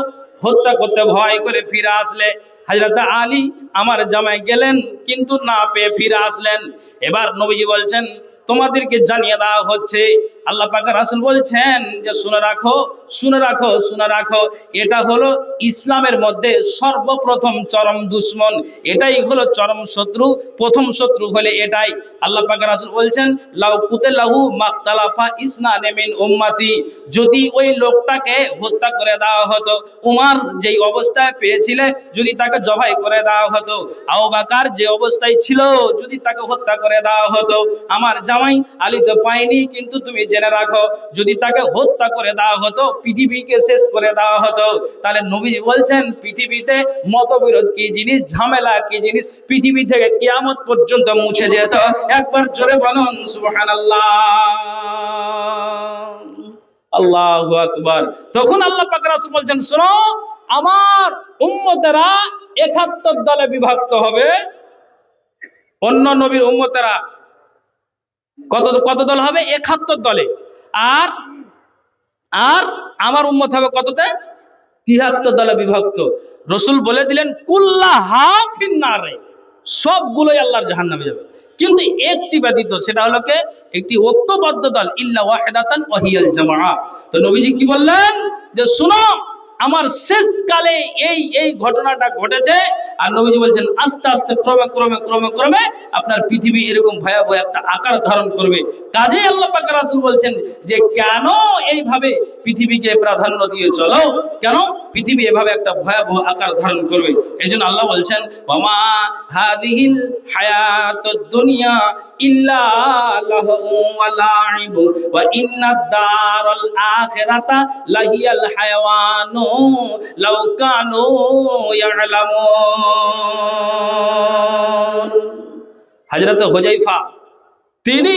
হত্যা করতে ভয় করে ফিরে আসলে। হযরতে আলী আমার জামাই গেলেন কিন্তু না পেয়ে ফিরে আসলেন। এবার নবীজি বলছেন তোমাদেরকে জানিয়ে দেওয়া হচ্ছে আল্লাহ পাকের রাসূল বলছেন যে শুনে রাখো, শুনে রাখো, শুনে রাখো, এটা হলো ইসলামের মধ্যে সর্বপ্রথম চরম দুশমন, এটাই হলো চরম শত্রু। প্রথম শত্রু হলে এটাই। আল্লাহ পাকের রাসূল বলছেন লাউ কুতিলাহু মাখতালাফা ইসনানে মিন উম্মতি, যদি ওই লোকটাকে হত্যা করে দেওয়া হতো, উমর যেই অবস্থায় পেয়েছিলে যদি তাকে জবাই করে দেওয়া হতো, আবু বকর যে অবস্থায় ছিল যদি তাকে হত্যা করে দেওয়া হতো, আমার জামাই আলী তো পায়নি, কিন্তু তুমি জেনে রাখো যদি তাকে হত্যা করে দেওয়া হতো, পৃথিবীকে শেষ করে দেওয়া হতো। তাহলে নবীজি বলছেন পৃথিবীতে মতবিরোধ কি জিনিস, ঝামেলা কি জিনিস, পৃথিবী থেকে কিয়ামত পর্যন্ত মুছে যেত। একবার জোরে বলুন সুবহানাল্লাহ, আল্লাহু আকবার। তখন আল্লাহ পাক রাসূল বলছেন শোনো, আমার উম্মতেরা ৭১ দলে বিভক্ত হবে। অন্য নবীর উম্মতেরা কত কত দল হবে? ৭১ দলে। আর আর আমার উম্মত হবে কততে? ৭৩ দলে বিভক্ত। রাসূল বলে দিলেন কুল্লাহা ফিন্নারে, সবগুলোই আল্লাহর জাহান্নামে যাবে, কিন্তু একটি ব্যতীত, সেটা হলো কে? একটি ঐক্যবদ্ধ দল, ইল্লা ওয়াহিদাতান ওয়াহিয়াল জামাআ। তো নবীজি কি বললেন যে শুনো, আমার শেষ কালে এই এই ঘটনাটা ঘটেছে। আর নবীজি বলছেন আস্তে আস্তে ক্রমে ক্রমে ক্রমে ক্রমে আপনার পৃথিবী এরকম ভয়াবহ একটা আকার ধারণ করবে। কাজেই আল্লাহ পাক রাসূল বলছেন যে কেন এইভাবে পৃথিবীকে প্রাধান্য দিয়ে চলো, কেন পৃথিবী এভাবে একটা ভয়াবহ আকার ধারণ করবে। এইজন্য আল্লাহ বলছেন ওয়ামা হাদিহিল হায়াতুদ দুনিয়া ইল্লা লাহু ওয়া লাইবু ওয়া ইন্নাদ দারাল আখিরাতা লাহিয়াল হায়াওয়ানু লাউ কানু ইয়ালামুন। হযরত হুযায়ফা তিনি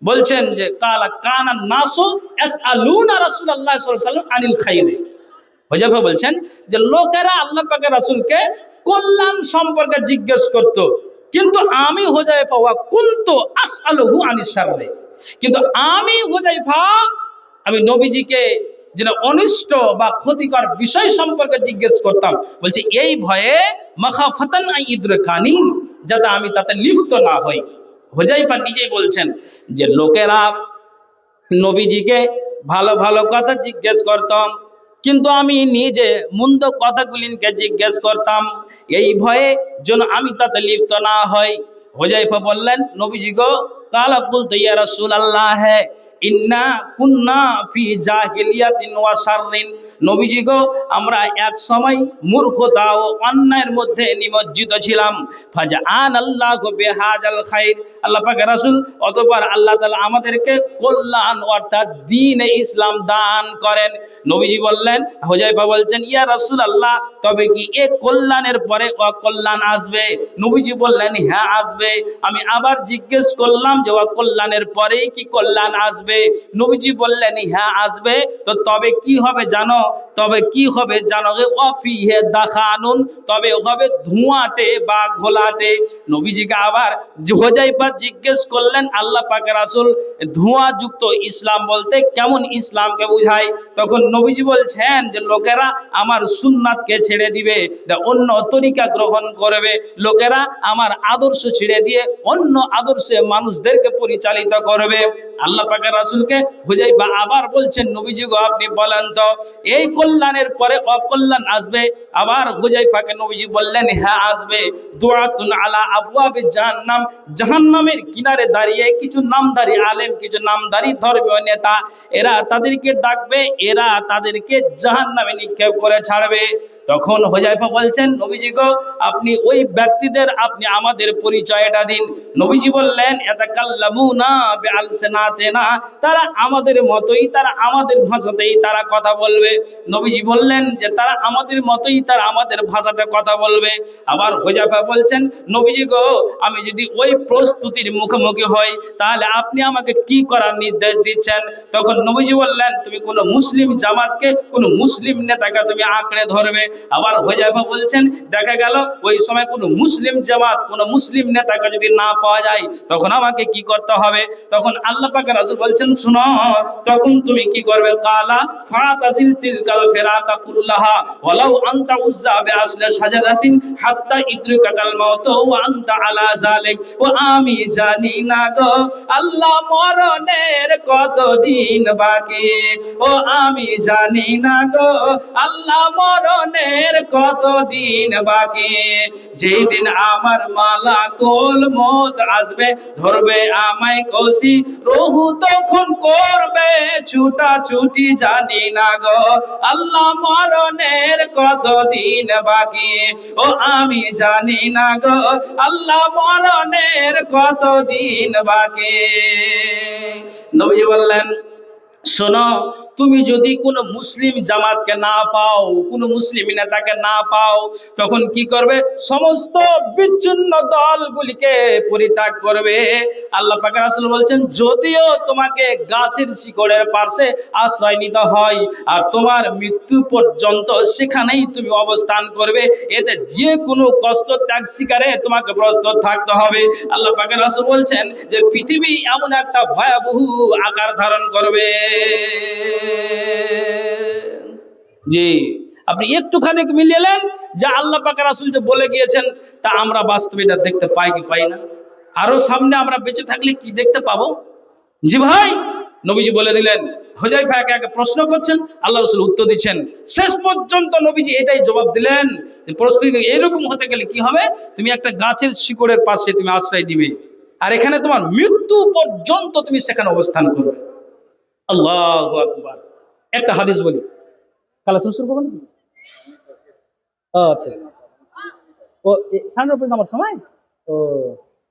বলছেন যে কালা কানান নাসু ইয়াসআলুনা রাসূলুল্লাহ সাল্লাল্লাহু আলাইহি ওয়াসাল্লাম আনিল খাইর। হুযায়ফা বলছেন যে লোকেরা আল্লাহ পাকের রাসূলকে কল্যাণ সম্পর্কে জিজ্ঞেস করত, কিন্তু আমি হুযায়ফা ওয়া কুনতু আসআলুহু আনিশ শাররি, কিন্তু আমি হুযায়ফা আমি নবীজিকে যেন অনিষ্ট বা ক্ষতিকর বিষয় সম্পর্কে জিজ্ঞেস করতাম। বলছে এই ভয়ে মাখাফাতান আইদরাকানি, যাতে আমি তাতে লিপ্ত না হই। হুযায়ফা নিজেই বলছেন যে লোকেরা নবীজিকে ভালো ভালো কথা জিজ্ঞেস করতাম, কিন্তু আমি নিজে মন্দ কথাগুলিকে জিজ্ঞেস করতাম, এই ভয়ে যেন আমি তাতে লিপ্ত না হই। হুযায়ফা বললেন নবীজি গো, কালা কুলতু ইয়া রাসূলুল্লাহ ইন্না কুন্না ফি জাহিলিয়াতিন ওয়া শাররিন, নবীজি গো আমরা এক সময় মূর্খতা ও অন্যায়ের মধ্যে নিমজ্জিত ছিলাম। ফাজআনাল্লাহু বিহাযাল খাইর, আল্লাহ পাকের রাসূল অতঃপর আল্লাহ তাআলা আমাদেরকে কল্যাণ অর্থাৎ দ্বীন ইসলাম দান করেন। নবীজি বললেন, হুযায়ফা বলছেন ইয়া রাসূলুল্লাহ তবে কি এ কল্যাণের পরে অকল্যাণ আসবে? নবীজি বললেন হ্যাঁ আসবে। আমি আবার জিজ্ঞেস করলাম যে অকল্যাণের পরেই কি কল্যাণ আসবে? নবীজি বললেন হ্যাঁ আসবে। তো তবে কি হবে জানো? তবে কি হবে জানো? অফিহে দাখানুন, তবে হবে ধোঁয়াটে বা ঘোলাটে। নবীজিকে আবার হুযায়ফা জিজ্ঞেস করলেন আল্লাহ পাকের রাসূল ধোঁয়াযুক্ত ইসলাম বলতে কেমন ইসলামকে বোঝায়? তখন নবীজি বলছেন যে লোকেরা আমার সুন্নাতকে ছেড়ে দিবে, অন্য তরিকা গ্রহণ করবে, লোকেরা আমার আদর্শ ছেড়ে দিয়ে অন্য আদর্শে মানুষদেরকে পরিচালিত করবে। আল্লাহ পাকের রাসূলকে হুযায়ফা আবার বলছেন নবীজি গো আপনি বলেন তো এই কল্যাণের পরে অকল্যাণ আসবে? আবার হুযায়ফাকে নবীজি বললেন হ্যাঁ আসবে। দুআতুন আলা আবওয়াবি জাহান্নাম, জাহান্নামের কিনারে দাঁড়িয়ে কিছু নামধারী আলেম, কিছু নামধারী ধর্মীয় নেতা, এরা তাদেরকে ডাকবে, এরা তাদেরকে জাহান্নামে নিক্ষেপ করে ছাড়বে। তখন হুযায়ফা বলছেন নবীজি গো আপনি ওই ব্যক্তিদের আপনি আমাদের পরিচয়টা দিন। নবীজি বললেন ইয়াতাকাল্লামুনা বিআলসিনাতিনা, তারা আমাদের মতোই, তারা আমাদের ভাষাতেই তারা কথা বলবে। নবীজি বললেন যে তারা আমাদের মতোই, তারা আমাদের ভাষাতে কথা বলবে। আবার হুযায়ফা বলছেন নবীজি গো আমি যদি ওই প্রস্তুতির মুখোমুখি হই তাহলে আপনি আমাকে কি করার নির্দেশ দিচ্ছেন? তখন নবীজি বললেন তুমি কোনো মুসলিম জামাতকে, কোনো মুসলিম নেতাকে তুমি আঁকড়ে ধরবে, আবার হুযায়ফা বলছেন দেখা গেল ওই সময় কোনো মুসলিম জামাত কোনো মুসলিম নেতাকে যদি না পাওয়া যায় তখন আমাকে কি করতে হবে? তখন আল্লাহ পাক রাসূল বলছেন শুনো, তখন তুমি কি করবে? কালা ফাতাজিল তিলকাল ফিরাকা কুল্লাহা ওয়ালাউ আনতা উযযা বিআসলি শাজারাতিন হাত্তা ইদরিকাল মাউত ওয়া আনতা আলা যালিক। ও আমি জানি না গো আল্লাহ মরণের কতদিন বাকি, ও আমি জানি না গো আল্লাহ মরণের কতদিন বাকি। যেই দিন আমার মালাকুল মউত আসবে ধরবে আমায় কষি, রুহু তখন করবে ছুটাছুটি, জানি না গো আল্লাহ মরণের কতদিন বাকি, ও আমি জানি না গো আল্লাহ মরণের কতদিন বাকি। নবীজি বললেন শোনো, তুমি যদি কোনো মুসলিম জামাতকে না পাও, কোনো মুসলিম নেতাকে না পাও, তখন কি করবে? সমস্ত বিচ্ছিন্ন দলগুলিকে পরিত্যাগ করবে। আল্লাহ পাক রাসূল বলছেন যদিও তোমাকে গাছের শিকড়ের পাশে আশ্রয় নিতে হয় আর তোমার মৃত্যু পর্যন্ত সেখানেই তুমি অবস্থান করবে, এতে যে কোনো কষ্ট ত্যাগ শিকারে তোমাকে প্রস্তুত থাকতে হবে। আল্লাহ পাক রাসূল বলছেন যে পৃথিবী এমন একটা ভয়াবহ আকার ধারণ করবে। জি, আপনি একটুখানি মিলিয়েলেন যা আল্লাহ পাক রাসূল যে বলে গিয়েছেন তা আমরা বাস্তবে এটা দেখতে পাই কি পাই না? আরো সামনে আমরা বেঁচে থাকলে কি দেখতে পাবো? জি ভাই, নবীজি বলে দিলেন। হুযায়ফা একে একে প্রশ্ন করছেন, আল্লাহ রাসূল উত্তর দিচ্ছেন। শেষ পর্যন্ত নবীজি এটাই জবাব দিলেন যে পরিস্থিতি এরকম হতে গেলে কি হবে? তুমি একটা গাছের শিকড়ের পাশে তুমি আশ্রয় দিবে আর এখানে তোমার মৃত্যু পর্যন্ত তুমি সেখানে অবস্থান করবে। আল্লাহু আকবার। একটা হাদিস বলি, কালা শুরু করবেন? ও আচ্ছা, ও 9:30 আমার সময়, ও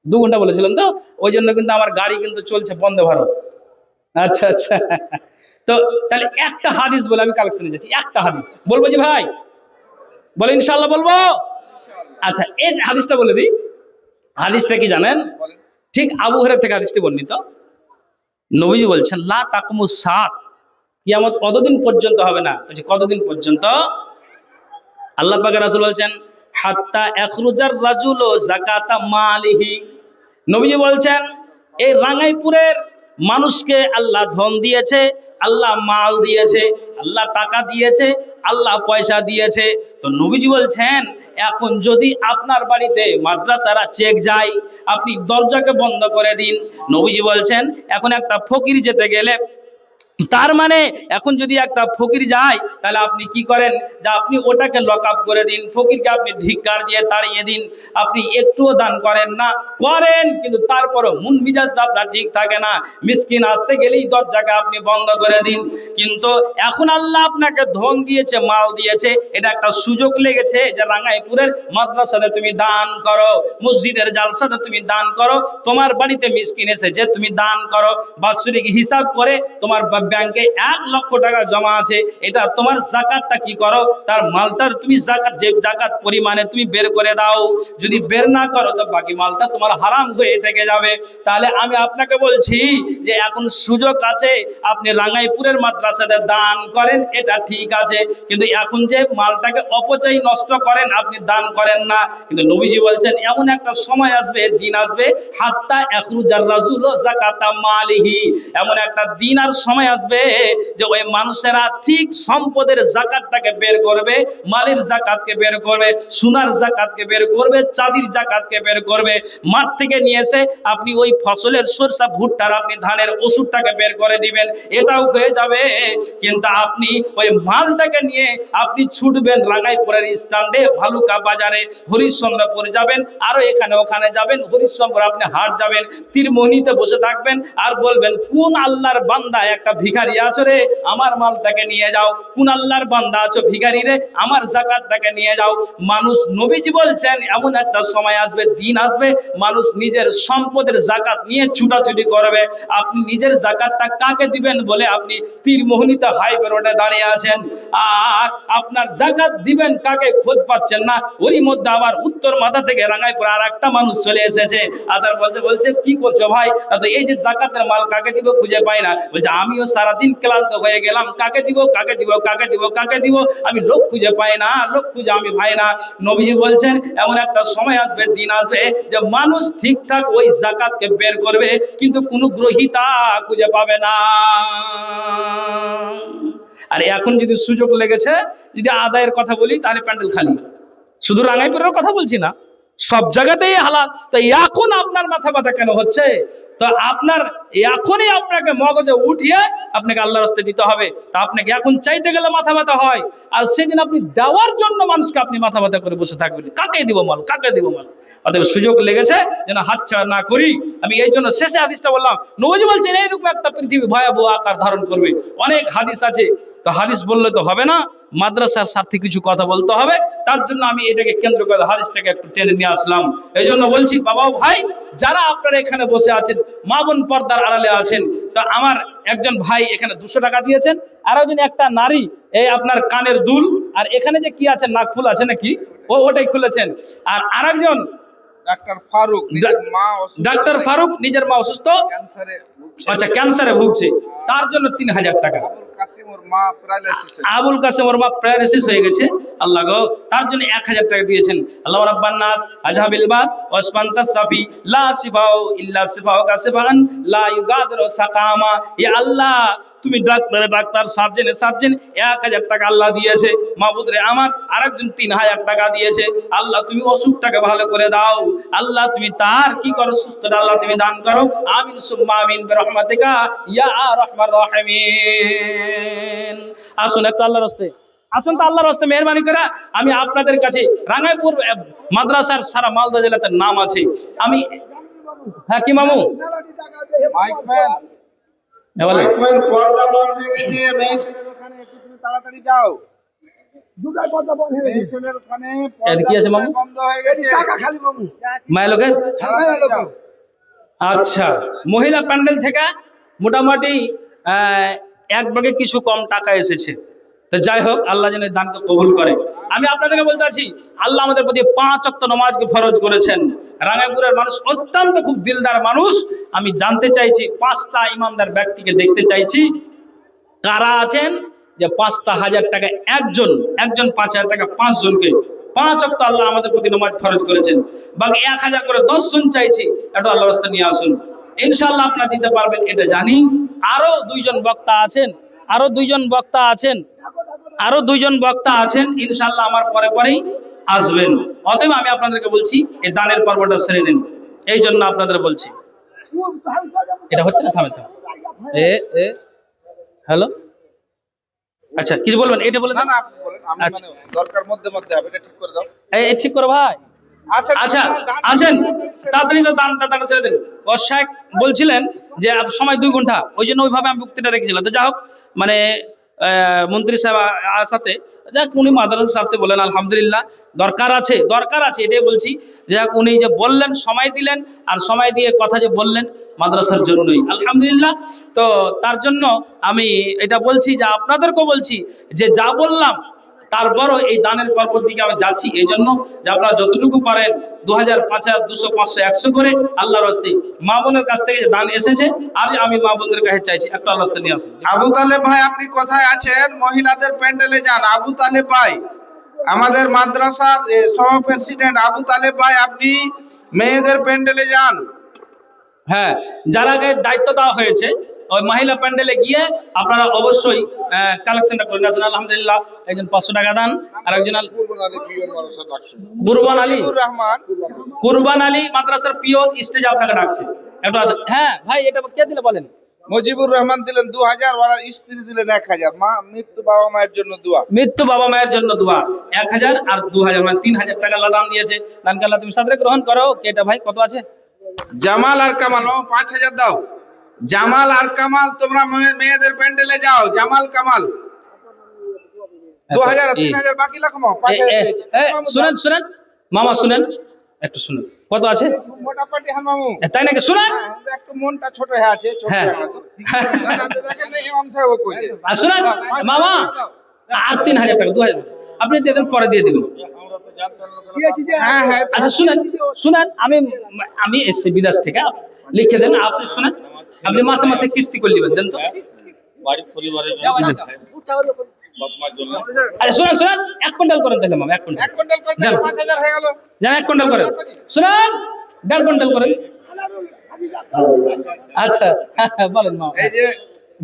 2 ঘন্টা বলেছিলেন তো, ওই জন্য কিন্তু আমার গাড়ি কিন্তু চলছে বন্দে ভারত। আচ্ছা আচ্ছা, তো তাহলে একটা হাদিস বলে আমি কালেকশনে যাচ্ছি। একটা হাদিস বলবো জি ভাই, বলে ইনশাআল্লাহ বলবো। আচ্ছা, এই হাদিসটা বলে দিই। হাদিসটা কি জানেন? ঠিক আবু হুরায়রা থেকে হাদিসটি বর্ণিত। নবীজি বলছেন লা তাকুমুস সাত, কিয়ামত কতদিন পর্যন্ত হবে না? বলছে কতদিন পর্যন্ত? আল্লাহ পাক রাসূল বলছেন হাত্তা ইখরুজার রাজুলু যাকাতা মালিহি। নবীজি বলছেন এই রাঙ্গাইপুরের মানুষকে আল্লাহ ধন দিয়েছে, আল্লাহ মাল দিয়েছে, আল্লাহ টাকা দিয়েছে, আল্লাহ পয়সা দিয়েছে। তো নবীজি বলছেন এখন যদি আপনার বাড়িতে মাদ্রাসারা চেক যায়, আপনি দরজাকে বন্ধ করে দিন। নবীজি বলছেন এখন একটা ফকির যেতে গেলে, তার মানে এখন যদি একটা ফকির যায় তাহলে আপনি কি করেন? যে আপনি ওটাকে লক আপ করে দিন, ফকিরকে আপনি ধিক্কার দিয়ে তাড়িয়ে দিন, আপনি একটুও দান করেন না, করেন কিন্তু তারপরও মন মিজাজটা আপনার ঠিক থাকে না, মিসকিন আসতে গেলেই দরজাকে আপনি বন্ধ করে দিন। কিন্তু এখন আল্লাহ আপনাকে ধন দিয়েছে, মাল দিয়েছে, এটা একটা সুযোগ লেগেছে যে রাঙ্গাইপুরের মাদ্রাসাতে তুমি দান করো, মসজিদের জালসাতে তুমি দান করো, তোমার বাড়িতে মিসকিন এসেছে তুমি দান করো, বাৎসরিক হিসাব করে তোমার ব্যাংকে 1 লক্ষ টাকা জমা আছে, এটা তোমার যাকাতটা কি করো, তার মালটার তুমি যাকাত, যে যাকাত পরিমাণে তুমি বের করে দাও। যদি বের না করো তো বাকি মালটা তোমার হারাম হয়ে থেকে যাবে। তাহলে আমি আপনাকে বলছি যে এখন সুযোগ আছে, আপনি রাঙ্গাইপুরের মাদ্রাসাতে দান করেন, এটা ঠিক আছে, কিন্তু এখন যে মালটাকে অপচয় নষ্ট করেন, আপনি দান করেন না। কিন্তু নবীজি বলছেন এমন একটা সময় আসবে, দিন আসবে, হাত্তা ইখরুজার রাজুলু যাকাতা মালিহি, এমন একটা দিন আর সময় আসবে যে ওই মানুষেরা ঠিক সম্পদের যাকাতটাকে বের করবে, মালের যাকাতকে বের করবে, সোনার যাকাতকে বের করবে, চাঁদির যাকাতকে বের করবে। মাঠ থেকে নিয়ে এসে আপনি ওই ফসলের সরষা ভুট্টার আপনি ধানের ওষুধটাকে বের করে দিবেন, এটাও হয়ে যাবে, কিন্তু আপনি ওই মালটাকে নিয়ে আপনি ছুটবেন রাঙ্গাইপুরের স্ট্যান্ডে, ভালুকা বাজারে, হরিশ্চন্দ্রপুর যাবেন, আরো এখানে ওখানে যাবেন, হরিশ্চন্দ্রপুর আপনি হাট যাবেন, তীরমণিতে বসে থাকবেন আর বলবেন কোন আল্লাহর বান্দা একটা ভিখারি আছো রে, আমার মালটাকে নিয়ে যাও, কোন আল্লাহর বান্দা আছো ভিখারি রে, আমার যাকাতটাকে নিয়ে যাও। মানুষ, নবীজি বলছেন এমন একটা সময় আসবে, দিন আসবে, মানুষ নিজের সম্পদের যাকাত নিয়ে ছুটাছুটি করবে। আপনি নিজের যাকাতটা কাকে দিবেন বলে আপনি তীরমোহনীতে হাইওয়ে রোডে দাঁড়িয়ে আছেন, আর আপনার যাকাত দিবেন কাকে খোঁজ পাচ্ছেন না। ওরই মধ্যে আবার উত্তর মাথা থেকে রাঙ্গাইপুর আর একটা মানুষ চলে এসেছে, আসার বলছে কি করছো ভাই? তো এই যে যাকাতের মাল কাকে দিব খুঁজে পাই না। বলছে আমিও সারাদিন ক্লান্ত হয়ে গেলাম, কাকে দিব কাকে দিব কাকে দিব কাকে দিব, আমি লোক খুঁজে পাই না, লোক খুঁজে আমি পাই না। নবীজি বলছেন এমন একটা সময় আসবে, দিন আসবে যে মানুষ ঠিকঠাক ওই যাকাতকে বের করবে কিন্তু কোনো গ্রহীতা খুঁজে পাবে না। আর এখন যদি সুযোগ লেগেছে, যদি আদায়ের কথা বলি তাহলে প্যান্ডেল খালি। শুধু রাঙ্গাইপুরের কথা বলছি না, সব জায়গাতেই হালাল। তো এখন আপনার মাথা ব্যথা কেন হচ্ছে? তো আপনার এখনই আপনাকে মগজে উঠিয়ে আপনাকে আল্লাহর রাস্তে দিতে হবে। তা আপনাকে এখন চাইতে গেলে মাথা ব্যথা হয়, আর সেদিন আপনি দেওয়ার জন্য মানুষকে আপনি মাথা ব্যথা করে বসে থাকবেন, কাকে দিব মাল কাকে দিব মাল। অতএব সুযোগ লেগেছে যেন হাতছাড়া না করি। আমি এই জন্য শেষে হাদিসটা বললাম, নবীজি বলছেন এইরকম একটা পৃথিবী ভয়াবহ আকার ধারণ করবে। অনেক হাদিস আছে, তো হাদিস বললে তো হবে না, মাদ্রাসার স্বার্থে কিছু কথা বলতে হবে। তার জন্য আমি এটাকে কেন্দ্র করে হাদিসটাকে একটু টেনে নিয়ে আসলাম। এই জন্য বলছি বাবা ও ভাই, যারা আপনারা এখানে বসে আছেন, মা বোন পর্দার আড়ালে আছেন, তো আমার একজন ভাই এখানে 200 টাকা দিয়েছেন, আর একজন একটা নারী এই আপনার কানের দুল আর এখানে যে কি আছে নাকফুল আছে নাকি ওটাই খুলেছেন। আর আরেকজন ডাক্তার ফারুক, নিজের মা অসুস্থ, ডাক্তার ফারুক নিজের মা অসুস্থ, ক্যান্সারে ভুগছে। আচ্ছা ক্যান্সারে ভুগছে, তার জন্য 3000 টাকা। আবুল কাসিম ওর মা প্যারালাইসিস হয়েছে। আবুল কাসেম ওর মা প্যারালাইসিস হয়ে গেছে, আল্লাহ গো, তার জন্য 1000 টাকা দিয়েছেন। আল্লাহ রাব্বান নাস আজহাবিল বাস ওয়াসফান্তাস সাফি লা সিফাউ ইল্লা সিফাউ কাসিবান লা ইউগাদিরু সাকামা। ইয়া আল্লাহ, তুমি ডাক্তারে ডাক্তার, সার্জনে সার্জন, 1000 টাকা আল্লাহ দিয়েছে। মাবুদ রে আমার আরেকজন 3000 টাকা দিয়েছে। আল্লাহ তুমি অসুখটাকে ভালো করে দাও, আল্লাহ তুমি তার কি করো, সুস্থতা আল্লাহ তুমি দান করো। আমিন সুম্মা আমিন বিরহমাতিকা ইয়া আরহামার রাহিমিন। আসুন একটু আল্লাহর রাস্তায়, আসুন তো আল্লাহর রাস্তায় মেহরবানি করে। আমি আপনাদের কাছে রাঙ্গাইপুর মাদ্রাসার সারা মালদা জেলাতে নাম আছে। আমি হ্যাঁ কি মামু মাইকম্যান হ্যাঁ বলেন। মাইকম্যান পর্দা বন্ধ হয়ে গেছে, মেয়ে ছেলের ওখানে একটু তুমি তাড়াতাড়ি যাও। দুটাই পর্দা বন্ধ হয়ে গেছে, মেয়ে ছেলের ওখানে এটা কি আছে মামু? বন্ধ হয়ে গেছে, টাকা খালি মামু। মায়ের লোকের তাড়াতাড়ি যাও। আচ্ছা, মহিলা প্যান্ডেল থেকে মোটামুটি এক ভাগে কিছু কম টাকা এসেছে। তো যাই হোক, আল্লাহ যেন এই দানকে কবুল করে। আমি আপনাদেরকে বলতে আছি, আল্লাহ আমাদের প্রতি 5 ওয়াক্ত নামাজকে ফরজ করেছেন। রাঙ্গাইপুরের মানুষ অত্যন্ত খুব দিলদার মানুষ। আমি জানতে চাইছি, 5টা ইমানদার ব্যক্তিকে দেখতে চাইছি, কারা আছেন যে 5টা 1000 টাকা একজন 5000 টাকা 5 জনকে 5 ওয়াক্ত আল্লাহ আমাদের প্রতি নামাজ ফরজ করেছেন। বাকি 1000 করে 10 জন চাইছি, একটু আল্লাহর রাস্তায় নিয়ে আসুন, ইনশাআল্লাহ আপনারা দিতে পারবেন এটা জানি। আরো 2 জন বক্তা আছেন, আরো 2 জন বক্তা আছেন, আরো 2 জন বক্তা আছেন, ইনশাআল্লাহ আমার পরে পরেই আসবেন। অতএব আমি আপনাদেরকে বলছি এই দানের পর্বটা সেরে নিন, এই জন্য আপনাদের বলছি। এটা হচ্ছে না, থামে থামে হ্যালো, আচ্ছা কিছু বলবেন, এটা বলে না দেন। না আপনি বলেন, আমি আচ্ছা। মানে দরকার মধ্যে মধ্যে হবে, এটা ঠিক করে দাও। এই ঠিক করো ভাই। আচ্ছা আসেন, তাড়াতাড়ি করে দানটা ছেড়ে দিন। ও শেখ বলছিলেন যে সময় 2 ঘন্টা, ওই জন্য ওইভাবে আমি বক্তৃতা রেখেছিলাম। তো যা হোক, মানে মন্ত্রী সাহেব আসাতে যাক উনি মাদ্রাসার স্বার্থে বলেন, আলহামদুলিল্লাহ দরকার আছে, দরকার আছে এটাই বলছি। যাক উনি যে বললেন, সময় দিলেন, আর সময় দিয়ে কথা যে বললেন মাদ্রাসার জন্যই, আলহামদুলিল্লাহ। তো তার জন্য আমি এটা বলছি যে আপনাদেরকেও বলছি যে যা বললাম তারপরও এই দানের পর্বত দিকে আমি যাচ্ছি, এই জন্য যে আপনারা যতটুকু পারেন 2000, 5000, 200, 500, 100 করে আল্লাহর রাস্তায় মা বোনের কাছ থেকে যে দান এসেছে, আর আমি মা বোনদের কাছে চাইছি একটু আল্লাহর রাস্তায় নিয়ে আসুন। আবু তালেব ভাই আপনি কোথায় আছেন? মহিলাদের প্যান্ডেলে যান। আবু তালেব ভাই, আমাদের মাদ্রাসার সহ প্রেসিডেন্ট আবু তালেব ভাই, আপনি মেয়েদের প্যান্ডেলে যান। হ্যাঁ, যারা দায়িত্ব দেওয়া হয়েছে ওই মহিলা প্যান্ডেলে গিয়ে আপনারা অবশ্যই কালেকশনটা করে আসেন। আলহামদুলিল্লাহ, একজন 500 টাকা দান, আর একজন কুরবান আলী, মুজিবুর রহমান, কুরবান আলী মাদ্রাসার পিয়ন স্টেজে আপনাকে ডাকছে, একটু আসেন। হ্যাঁ ভাই, এটা কে দিলে বলেন? মুজিবুর রহমান দিলেন 2000, ওর স্ত্রী দিলেন 1000। মা মৃত্যু বাবা মায়ের জন্য দোয়া। মৃত্যু বাবা মায়ের জন্য দোয়া, 1000 আর 2000 মানে 3000 টাকা আল্লাহ দান দিয়েছে। দানকে আল্লাহ তুমি সাদরে গ্রহণ করো। কেটা ভাই কত আছে? জামাল আর কামাল, ও 5000 দাও। জামাল আর কামাল, তোমরা মেয়েদের প্যান্ডেলে যাও। জামাল কামাল 2000 আর 3000 বাকি লাখো মা 5000। শুনেন শুনেন মামা, শুনেন একটু শুনেন, কত আছে? মোটামুটি হ্যাঁ মামু, তাই নাকি? শুনেন, হ্যাঁ একটু মনটা ছোট হয়ে আছে, ছোট হ্যাঁ। হয়ে আছে। না না দেখেন না ইমাম সাহেব কইছে। আর শুনেন মামা, আর 3000 টাকা 2000 আপনি দিয়ে দেন, পরে দিয়ে দিবেন। হ্যাঁ হ্যাঁ আচ্ছা শুনেন শুনেন, আমি এসছি বিদেশ থেকে, লিখে দেন। আপনি শুনেন, আপনি মাসে মাসে কিস্তি করে নেবেন, দেন তো। বাড়ি পরিবারের জন্য, বাপ মার জন্য। আরে শুনেন শুনেন, 1 কুইন্টাল করেন তাহলে মামা, 1 কুইন্টাল। 1 কুইন্টাল করে যান। 5000 হয়ে গেল। যান 1 কুইন্টাল করেন। শুনেন, 1.5 কুইন্টাল করেন। আচ্ছা বলেন মামা। এই যে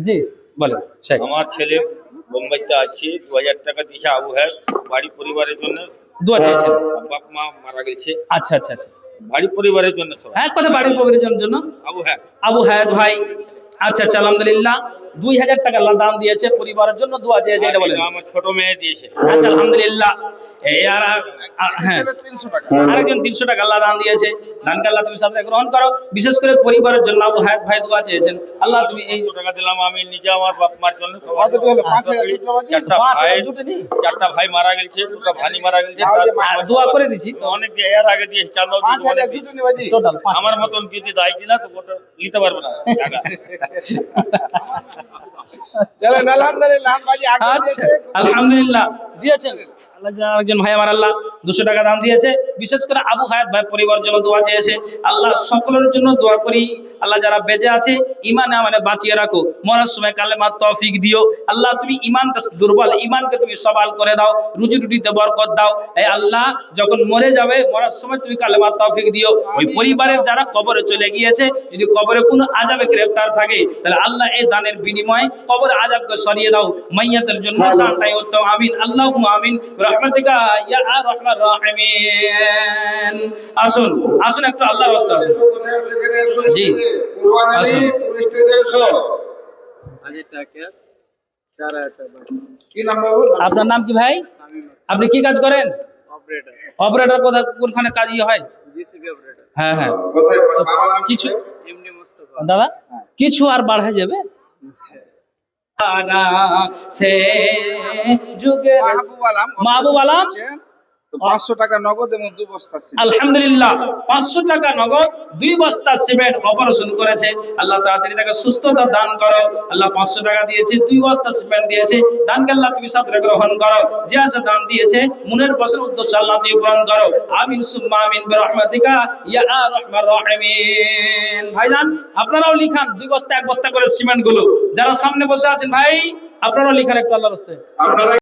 জি বলেন শেখ। আমার ছেলে বোম্বাইতে আছে, 2000 টাকা দিয়েছে আবু হ্যাঁ বাড়ি পরিবারের জন্য। দোয়া চেয়েছেন। বাপ মা মারা গেছে, আচ্ছা আচ্ছা আচ্ছা, বাড়ি পরিবারের জন্য সব। এক কথা বাড়ির পরিবারের জন্য আবু হ্যাঁ আবু হায়াত ভাই। আচ্ছা আচ্ছা, আলহামদুলিল্লাহ 2000 টাকা আল্লাহ দান দিয়েছে, পরিবারের জন্য দোয়া চেয়েছে, এটা বলেন। আমার ছোট মেয়ে দিয়েছে। আচ্ছা আলহামদুলিল্লাহ। এই আর হ্যাঁ, ছেলে 300 টাকা। আরেকজন 300 টাকা আল্লাহ দান দিয়েছে, দানকে আল্লাহ তুমি সাথে গ্রহণ করো। বিশেষ করে পরিবারের জন্য আবু হায়াত ভাই দোয়া চেয়েছেন, আল্লাহ তুমি এই 500 টাকা দিলাম আমি নিজে আমার বাপ মার জন্য। কতটি হলো? 5000 দুটো বাকি? 4টা 5000 ভাই, জুটেনি? 4টা ভাই মারা গেছে, 2টা ভানি মারা গেছে। আর দোয়া করে দিছি তো অনেক এর আগে দিয়েছি, চাঁদাও দিয়েছি, 5000 অনেক দুটো নিবাজি। টোটাল 5। আমার মতন যদি দায় কিনা তো ওটা নিতে পারবে না টাকা। চলেন আলহামদুলিল্লাহ, বাজি আগে আচ্ছা দিয়েছে। আলহামদুলিল্লাহ দিয়েছেন। আল্লাহ একজন ভাই আমার আল্লাহ 200 টাকা দান দিয়েছে। বিশেষ করে আবু হায়াত ভাই পরিবারের জন্য দোয়া চেয়েছে, আল্লাহ সকলের জন্য দোয়া করি। আল্লাহ যারা বেঁচে আছে ইমানে আমানে বাঁচিয়ে রাখো, মরার সময় কালেমার তৌফিক দিও। আল্লাহ তুমি ইমানটা দুর্বল, ইমানকে তুমি সবাল করে দাও, রুজি রুটিতে বরকত দাও। এই আল্লাহ যখন মরে যাবে, মরার সময় তুমি কালেমার তৌফিক দিও। ওই পরিবারের যারা কবরে চলে গিয়েছে, যদি কবরে কোনো আযাবে গ্রেফতার থাকে, তাহলে আল্লাহ এই দানের বিনিময়ে কবরের আযাবকে সরিয়ে দাও। মাইয়াতের জন্য দানটাই উত্তম। আমিন আল্লাহুম্মা আমিন রাহমাতিকা ইয়া আরহামার রাহিমিন। আসুন আসুন, একটু আল্লাহর রাস্তায় আসুন। জি আসুন। কি নাম বাবু? আপনার নাম কি ভাই? আপনি কি কাজ করেন? অপারেটর। কোনখানে কাজ হয়? হ্যাঁ হ্যাঁ। কোথায় বাবার নাম? কিছু দাদা কিছু আর বাড়া যাবে সে যুগের মাহবুব আলম। মাহবুব আলম। তো 500 টাকা নগদ এবং 2 বস্তা সিমেন্ট। আলহামদুলিল্লাহ 500 টাকা নগদ 2 বস্তা সিমেন্ট অপারেশন করেছে। আল্লাহ তাড়াতাড়ি তাকে সুস্থতা দান করো। আল্লাহ 500 টাকা দিয়েছে, 2 বস্তা সিমেন্ট দিয়েছে, দানকে আল্লাহ তুমি সাদরে গ্রহণ করো। যে আছে দান দিয়েছে মনের বসের উদ্দেশ্য আল্লাহ তুমি পূরণ করো। আমিন সুম্মা আমিন বিরহমাতিকা ইয়া আরহামার রাহিমিন। ভাইজান আপনারাও লিখান 2 বস্তা 1 বস্তা করে সিমেন্ট গুলো। যারা সামনে বসে আছেন ভাই আপনারাও লিখান একটু আল্লাহর রাস্তায়। আপনারা